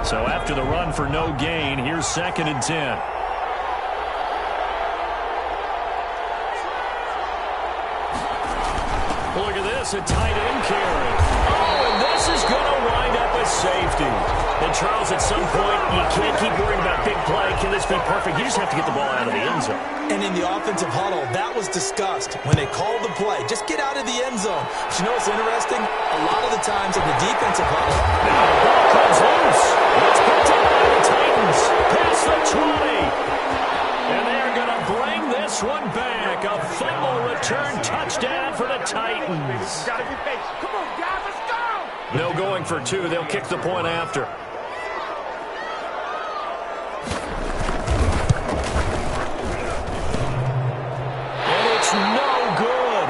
So after the run for no gain, here's 2nd and 10. Look at this, a tight end carry. Oh, and this is going to wind up a safety. And Charles, at some point, you can't keep worrying about big play. Can this be perfect? You just have to get the ball out of the end zone. And in the offensive huddle, that was discussed when they called the play. Just get out of the end zone. But you know what's interesting? A lot of the times in the defensive huddle, now the ball comes loose. It's picked up by the Titans. Past the 20. And they're going to bring this one back. A fumble return touchdown for the Titans. Gotta be patient. Come on, guys, let's go! No going for 2. They'll kick the point after. And it's no good.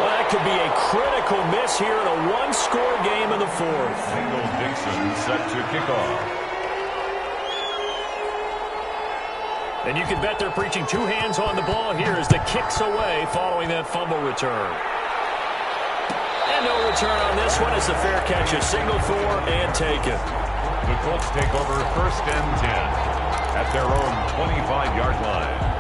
Well, that could be a critical miss here in a one-score game in the 4th. Michael Dixon set to kick off. And you can bet they're preaching 2 hands on the ball here as the kick's away following that fumble return. And no return on this one as the fair catch is signaled for and taken. The Colts take over 1st and 10 at their own 25-yard line.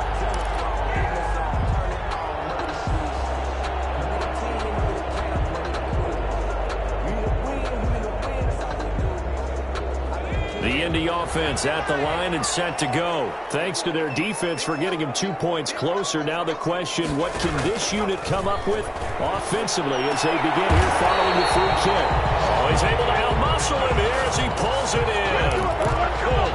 The Indy offense at the line and set to go. Thanks to their defense for getting him 2 points closer. Now the question, what can this unit come up with offensively as they begin here following the free kick? Oh, he's able to out-muscle him here as he pulls it in.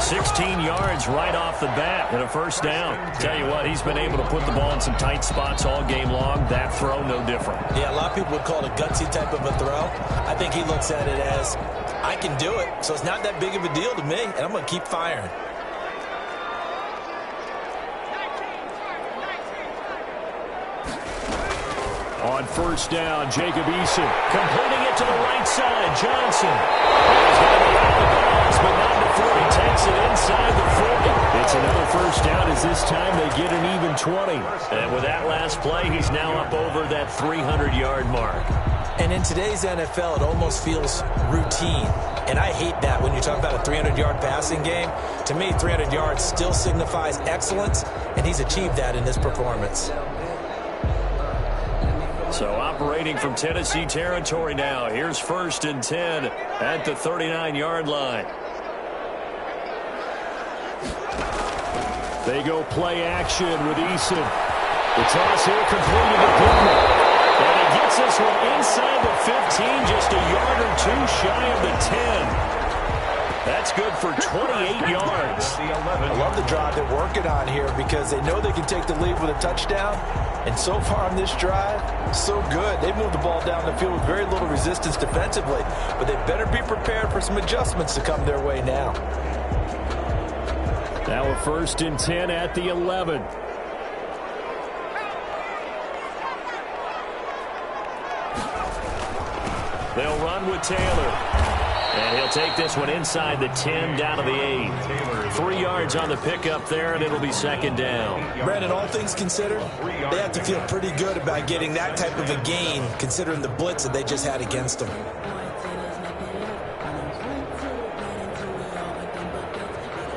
16 yards right off the bat and a 1st down. Tell you what, he's been able to put the ball in some tight spots all game long. That throw, no different. Yeah, a lot of people would call it a gutsy type of a throw. I think he looks at it as, I can do it, so it's not that big of a deal to me, and I'm going to keep firing. On 1st down, Jacob Eason completing it to the right side. Johnson. He's got it out of bounds, but not before he takes it inside the 40. It's another 1st down as this time they get an even 20. And with that last play, he's now up over that 300-yard mark. And in today's NFL, it almost feels routine. And I hate that when you talk about a 300-yard passing game. To me, 300 yards still signifies excellence, and he's achieved that in this performance. So operating from Tennessee territory now. Here's 1st and 10 at the 39-yard line. They go play action with Eason. The toss here completed to Pittman. And he gets this one inside the 15, just a yard or 2 shy of the 10. That's good for 28 yards. I love the drive they're working on here because they know they can take the lead with a touchdown. And so far on this drive, so good. They moved the ball down the field with very little resistance defensively. But they better be prepared for some adjustments to come their way now. Now a 1st and 10 at the 11. They'll run with Taylor. And he'll take this one inside the 10 down to the 8. 3 yards on the pickup there, and it'll be 2nd down. Brandon, all things considered, they have to feel pretty good about getting that type of a gain considering the blitz that they just had against them.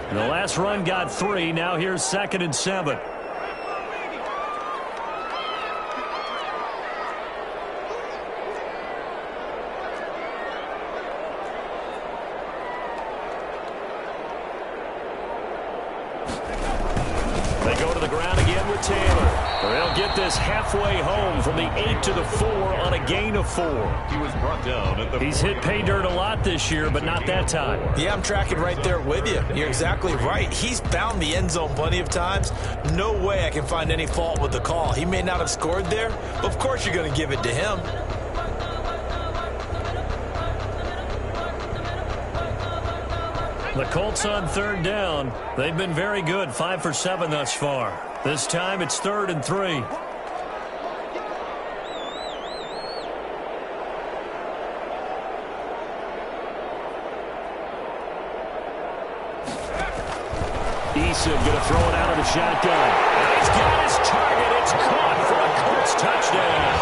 And the last run got 3. Now here's 2nd and 7. They go to the ground again with Taylor. They'll get this halfway home from the 8 to the 4 on a gain of 4. He was brought down at the He's hit pay dirt a lot this year, but not that time. Yeah, I'm tracking right there with you. You're exactly right. He's found the end zone plenty of times. No way I can find any fault with the call. He may not have scored there, but of course you're going to give it to him. The Colts on third down. They've been very good, 5 for 7 thus far. This time it's 3rd and 3. Eason going to throw it out of the shotgun. He's got his target. It's caught for a Colts touchdown.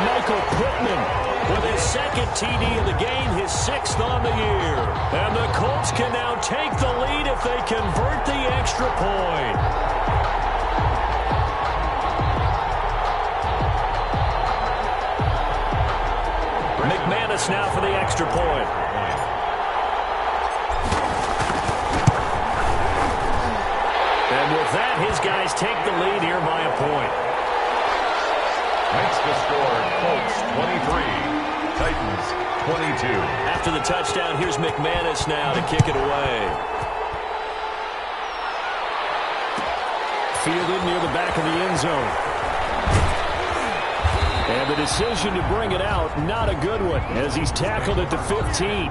Michael Pittman with his 2nd TD of the game, his 6th on the year. And the Colts can now take the lead if they convert the extra point. McManus now for the extra point. And with that, his guys take the lead here by a point. Makes the score Colts 23, Titans 22. After the touchdown, here's McManus now to kick it away. Fielded near the back of the end zone. And the decision to bring it out, not a good one, as he's tackled at the 15.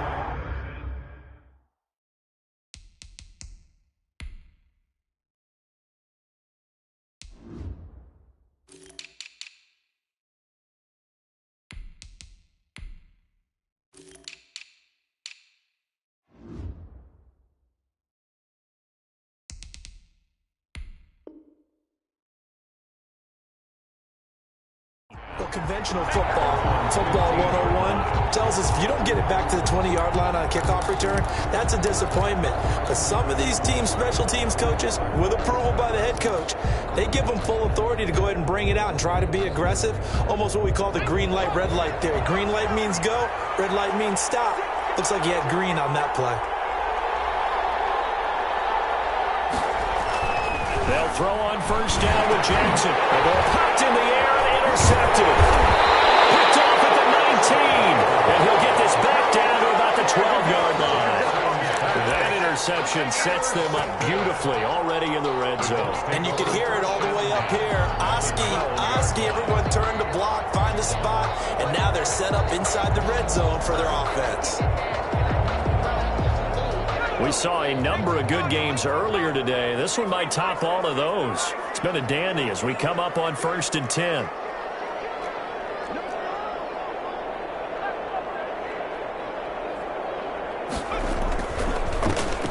Conventional football 101 tells us if you don't get it back to the 20-yard line on a kickoff return, that's a disappointment. But some of these teams, special teams coaches, with approval by the head coach, they give them full authority to go ahead and bring it out and try to be aggressive, almost what we call the green light, red light theory. Green light means go, red light means stop. Looks like he had green on that play. They'll throw on first down with Jackson. The ball popped in the air and intercepted. Picked off at the 19. And he'll get this back down to about the 12-yard line. That interception sets them up beautifully already in the red zone. And you can hear it all the way up here. Oski, everyone turned to block, find a spot, and now they're set up inside the red zone for their offense. We saw a number of good games earlier today. This one might top all of those. It's been a dandy as we come up on 1st and 10.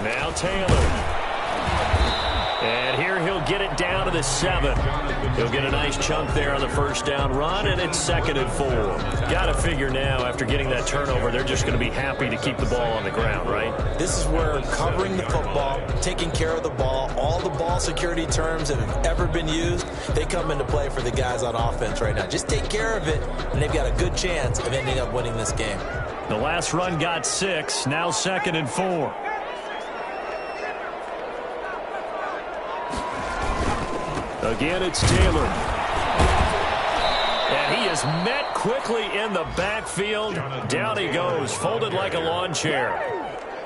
Now Taylor. And here he'll get it down to the 7. He'll get a nice chunk there on the first down run, and it's 2nd and 4. Got to figure now, after getting that turnover, they're just going to be happy to keep the ball on the ground, right? This is where covering the football, taking care of the ball, all the ball security terms that have ever been used, they come into play for the guys on offense right now. Just take care of it, and they've got a good chance of ending up winning this game. The last run got 6, now 2nd and 4. Again, it's Taylor. And he is met quickly in the backfield. Down he goes, folded like a lawn chair.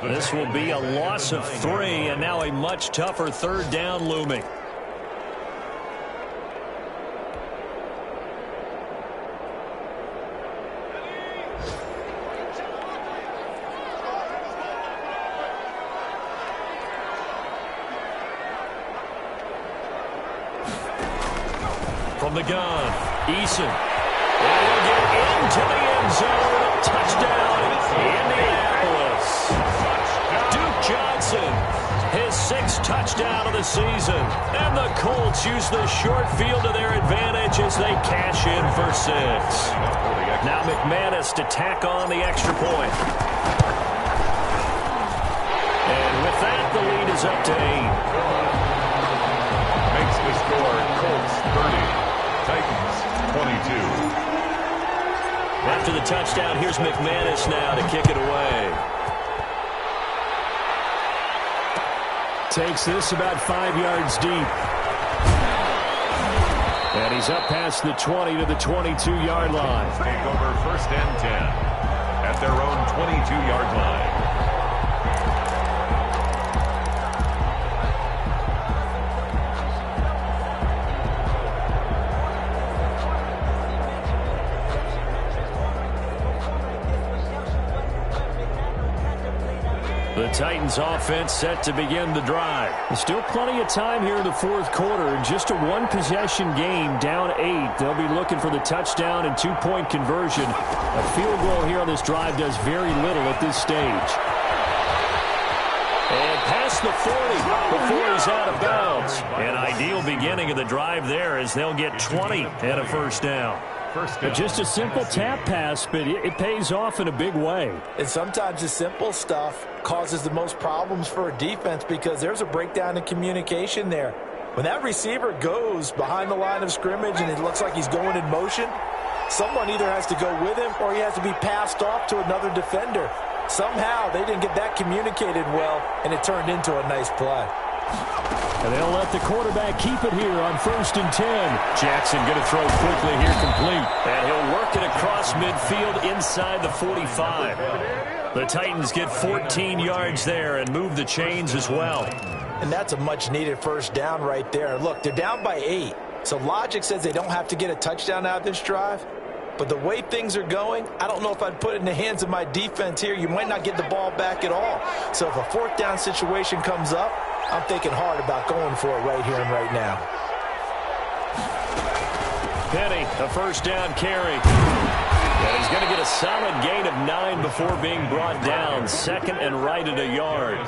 This will be a loss of 3, and now a much tougher 3rd down looming. From the gun, Eason. And he'll get into the end zone. Touchdown, Indianapolis. Duke Johnson, his 6th touchdown of the season. And the Colts use the short field to their advantage as they cash in for 6. Now McManus to tack on the extra point. And with that, the lead is up to 8. Makes the score Colts 30. Titans 22. After the touchdown, here's McManus now to kick it away. Takes this about 5 yards deep. And he's up past the 20 to the 22-yard line. Take over 1st and 10 at their own 22-yard line. The Titans offense set to begin the drive. There's still plenty of time here in the fourth quarter. Just a one-possession game, down 8. They'll be looking for the touchdown and two-point conversion. A field goal here on this drive does very little at this stage. And past the 40 before he's out of bounds. An ideal beginning of the drive there as they'll get 20 and a first down. Just a simple tap pass, but it pays off in a big way. And sometimes the simple stuff causes the most problems for a defense because there's a breakdown in communication there. When that receiver goes behind the line of scrimmage and it looks like he's going in motion, someone either has to go with him or he has to be passed off to another defender. Somehow they didn't get that communicated well, and it turned into a nice play. And they'll let the quarterback keep it here on 1st and 10. Jackson going to throw quickly here, complete. And he'll work it across midfield inside the 45. The Titans get 14 yards there and move the chains as well. And that's a much-needed first down right there. Look, they're down by 8. So logic says they don't have to get a touchdown out of this drive. But the way things are going, I don't know if I'd put it in the hands of my defense here. You might not get the ball back at all. So if a fourth down situation comes up, I'm thinking hard about going for it right here and right now. Penny, a first down carry. And he's going to get a solid gain of 9 before being brought down. Second and right at a yard.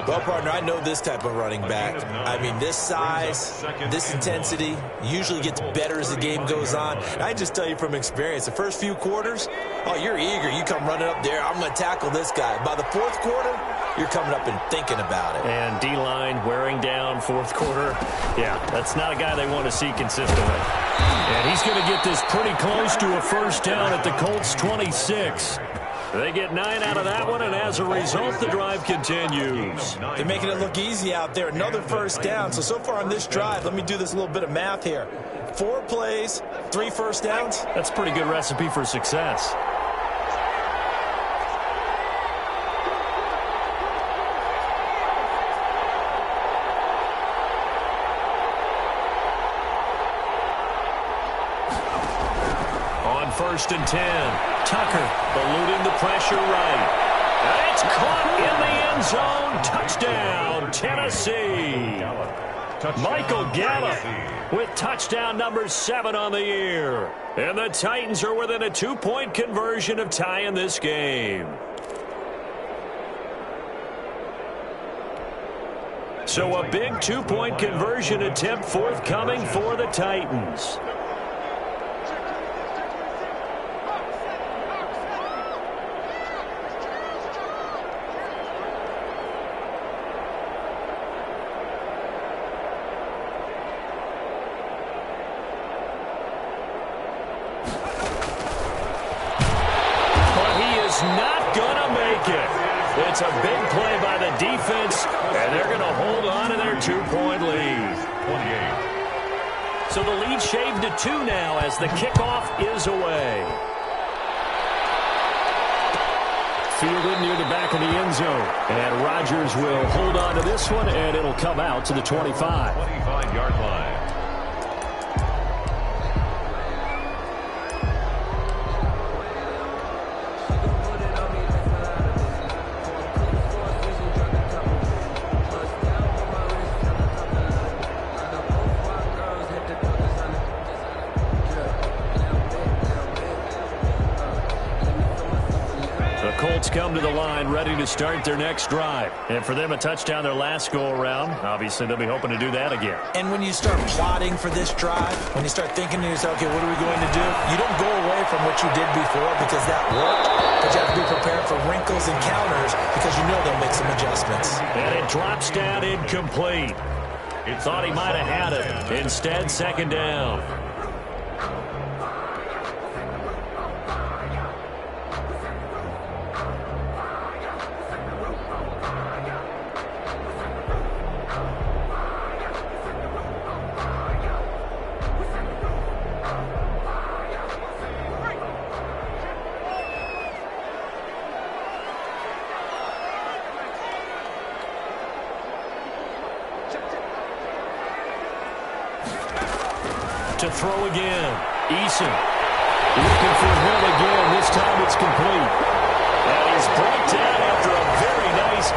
Well, partner, I know this type of running back. I mean, this size, this intensity usually gets better as the game goes on. And I just tell you from experience, the first few quarters, oh, you're eager. You come running up there, I'm going to tackle this guy. By the fourth quarter, you're coming up and thinking about it. And D-line wearing down fourth quarter. Yeah, that's not a guy they want to see consistently. And he's going to get this pretty close to a first down at the Colts 26. They get 9 out of that one, and as a result, the drive continues. They're making it look easy out there. Another first down. So far on this drive, let me do this little bit of math here. 4 plays, 3 first downs. That's a pretty good recipe for success. First and 10. Tucker eluding the pressure right. And it's caught in the end zone. Touchdown, Tennessee. Michael Gallup with touchdown number 7 on the year. And the Titans are within a 2-point conversion of tying this game. So a big 2-point conversion attempt forthcoming for the Titans. Not gonna make it. It's a big play by the defense, and they're gonna hold on to their 2-point lead. 28. So the lead shaved to 2 now as the kickoff is away. Fielded near the back of the end zone, and Rodgers will hold on to this one, and it'll come out to the 25. 25-yard line. Come to the line, ready to start their next drive. And for them, a touchdown their last go-around. Obviously, they'll be hoping to do that again. And when you start plotting for this drive, when you start thinking to yourself, okay, what are we going to do? You don't go away from what you did before because that worked, but you have to be prepared for wrinkles and counters because you know they'll make some adjustments. And it drops down incomplete. Thought he might have had it. Instead, second down. To throw again. Eason looking for him again. This time it's complete. And he's brought down after a very nice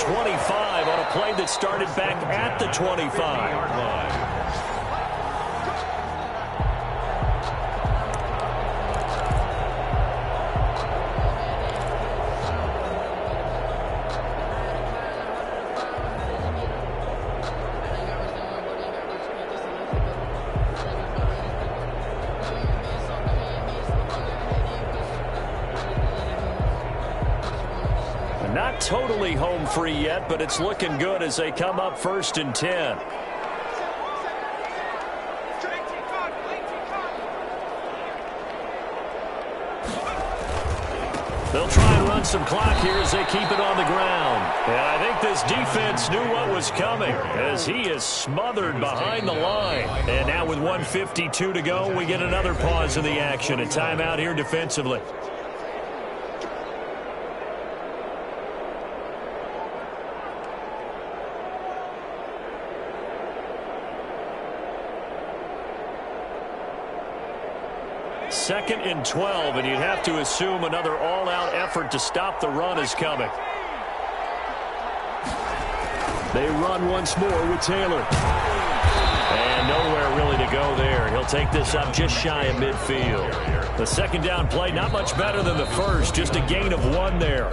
25 on a play that started back at the 25. Not totally home free yet, but it's looking good as they come up 1st and 10. They'll try and run some clock here as they keep it on the ground. And I think this defense knew what was coming as he is smothered behind the line. And now with 1:52 to go, we get another pause in the action. A timeout here defensively. Second and 12, and you'd have to assume another all-out effort to stop the run is coming. They run once more with Taylor. And nowhere really to go there. He'll take this up just shy of midfield. The second down play, not much better than the first, just a gain of 1 there.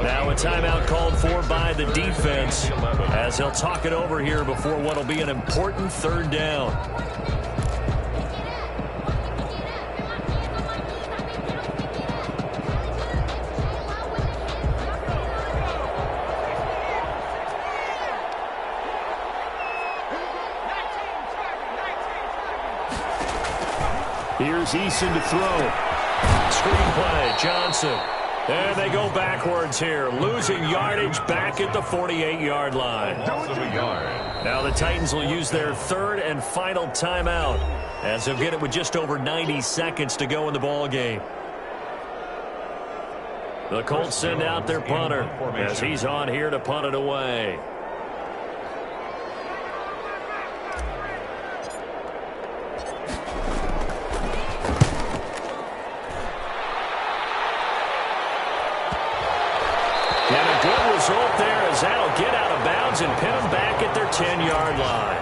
Now a timeout called for by the defense as he'll talk it over here before what will be an important 3rd down. Here's Eason to throw. Screen play, Johnson. And they go backwards here, losing yardage back at the 48-yard line. Now the Titans will use their 3rd and final timeout as they'll get it with just over 90 seconds to go in the ball game. The Colts send out their punter as he's on here to punt it away. Result there as that'll get out of bounds and pin them back at their 10-yard line.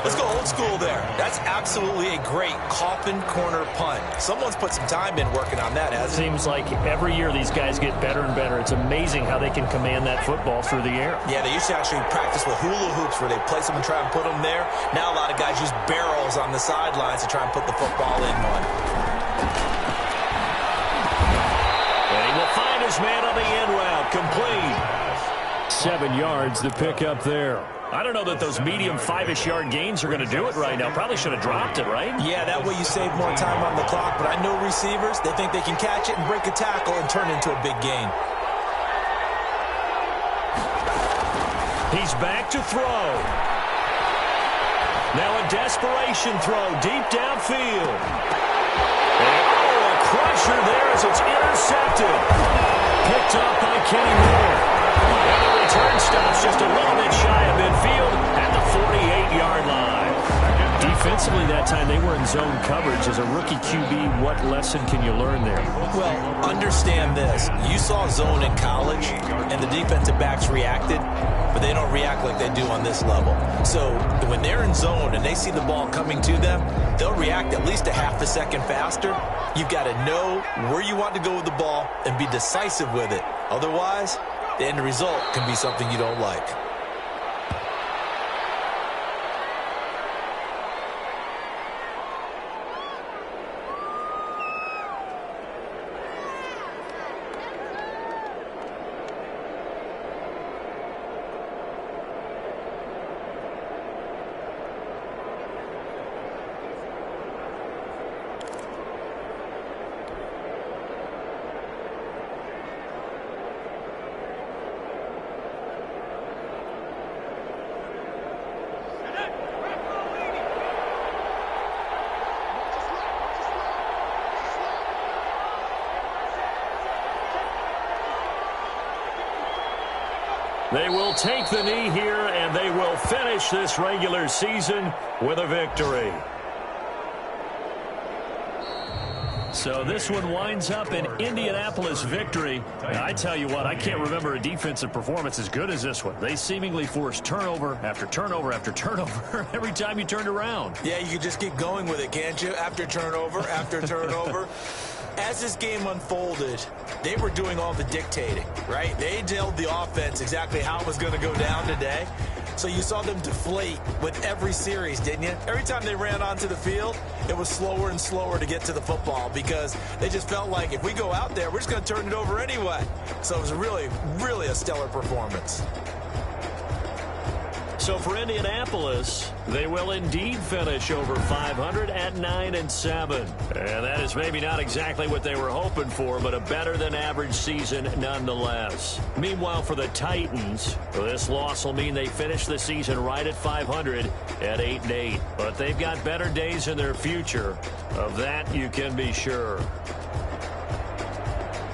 Let's go old school there. That's absolutely a great coffin corner punt. Someone's put some time in working on that, hasn't it? Seems like every year these guys get better and better. It's amazing how they can command that football through the air. Yeah, they used to actually practice with hula hoops where they place them and try and put them there. Now a lot of guys use barrels on the sidelines to try and put the football in one. And he will find his man on the end route. Complete. 7 yards to pick up there. I don't know that those medium 5-ish yard gains are going to do it right now. Probably should have dropped it, right? Yeah, that way you save more time on the clock. But I know receivers, they think they can catch it and break a tackle and turn into a big gain. He's back to throw. Now a desperation throw deep downfield. And a crusher there as it's intercepted. Picked up by Kenny Moore. And the return stops just a little bit shy of midfield at the 48-yard line. Defensively that time they were in zone coverage. As a rookie QB, what lesson can you learn there? Well, understand this. You saw zone in college, and the defensive backs reacted, but they don't react like they do on this level. So when they're in zone and they see the ball coming to them, they'll react at least a half a second faster. You've got to know where you want to go with the ball and be decisive with it. Otherwise, the end result can be something you don't like. They will take the knee here, and they will finish this regular season with a victory. So this one winds up an Indianapolis victory. And I tell you what, I can't remember a defensive performance as good as this one. They seemingly forced turnover after turnover after turnover every time you turned around. Yeah, you could just keep going with it, can't you? After turnover, after turnover. As this game unfolded, they were doing all the dictating, right? They told the offense exactly how it was going to go down today. So you saw them deflate with every series, didn't you? Every time they ran onto the field, it was slower and slower to get to the football because they just felt like if we go out there, we're just going to turn it over anyway. So it was really, really a stellar performance. So for Indianapolis, they will indeed finish over 500 at 9-7. And that is maybe not exactly what they were hoping for, but a better than average season nonetheless. Meanwhile, for the Titans, this loss will mean they finish the season right at 500 at 8-8. But they've got better days in their future. Of that, you can be sure.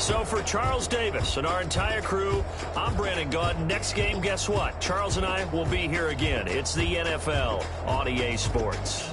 So for Charles Davis and our entire crew, I'm Brandon Gaud. Next game, guess what? Charles and I will be here again. It's the NFL on EA Sports.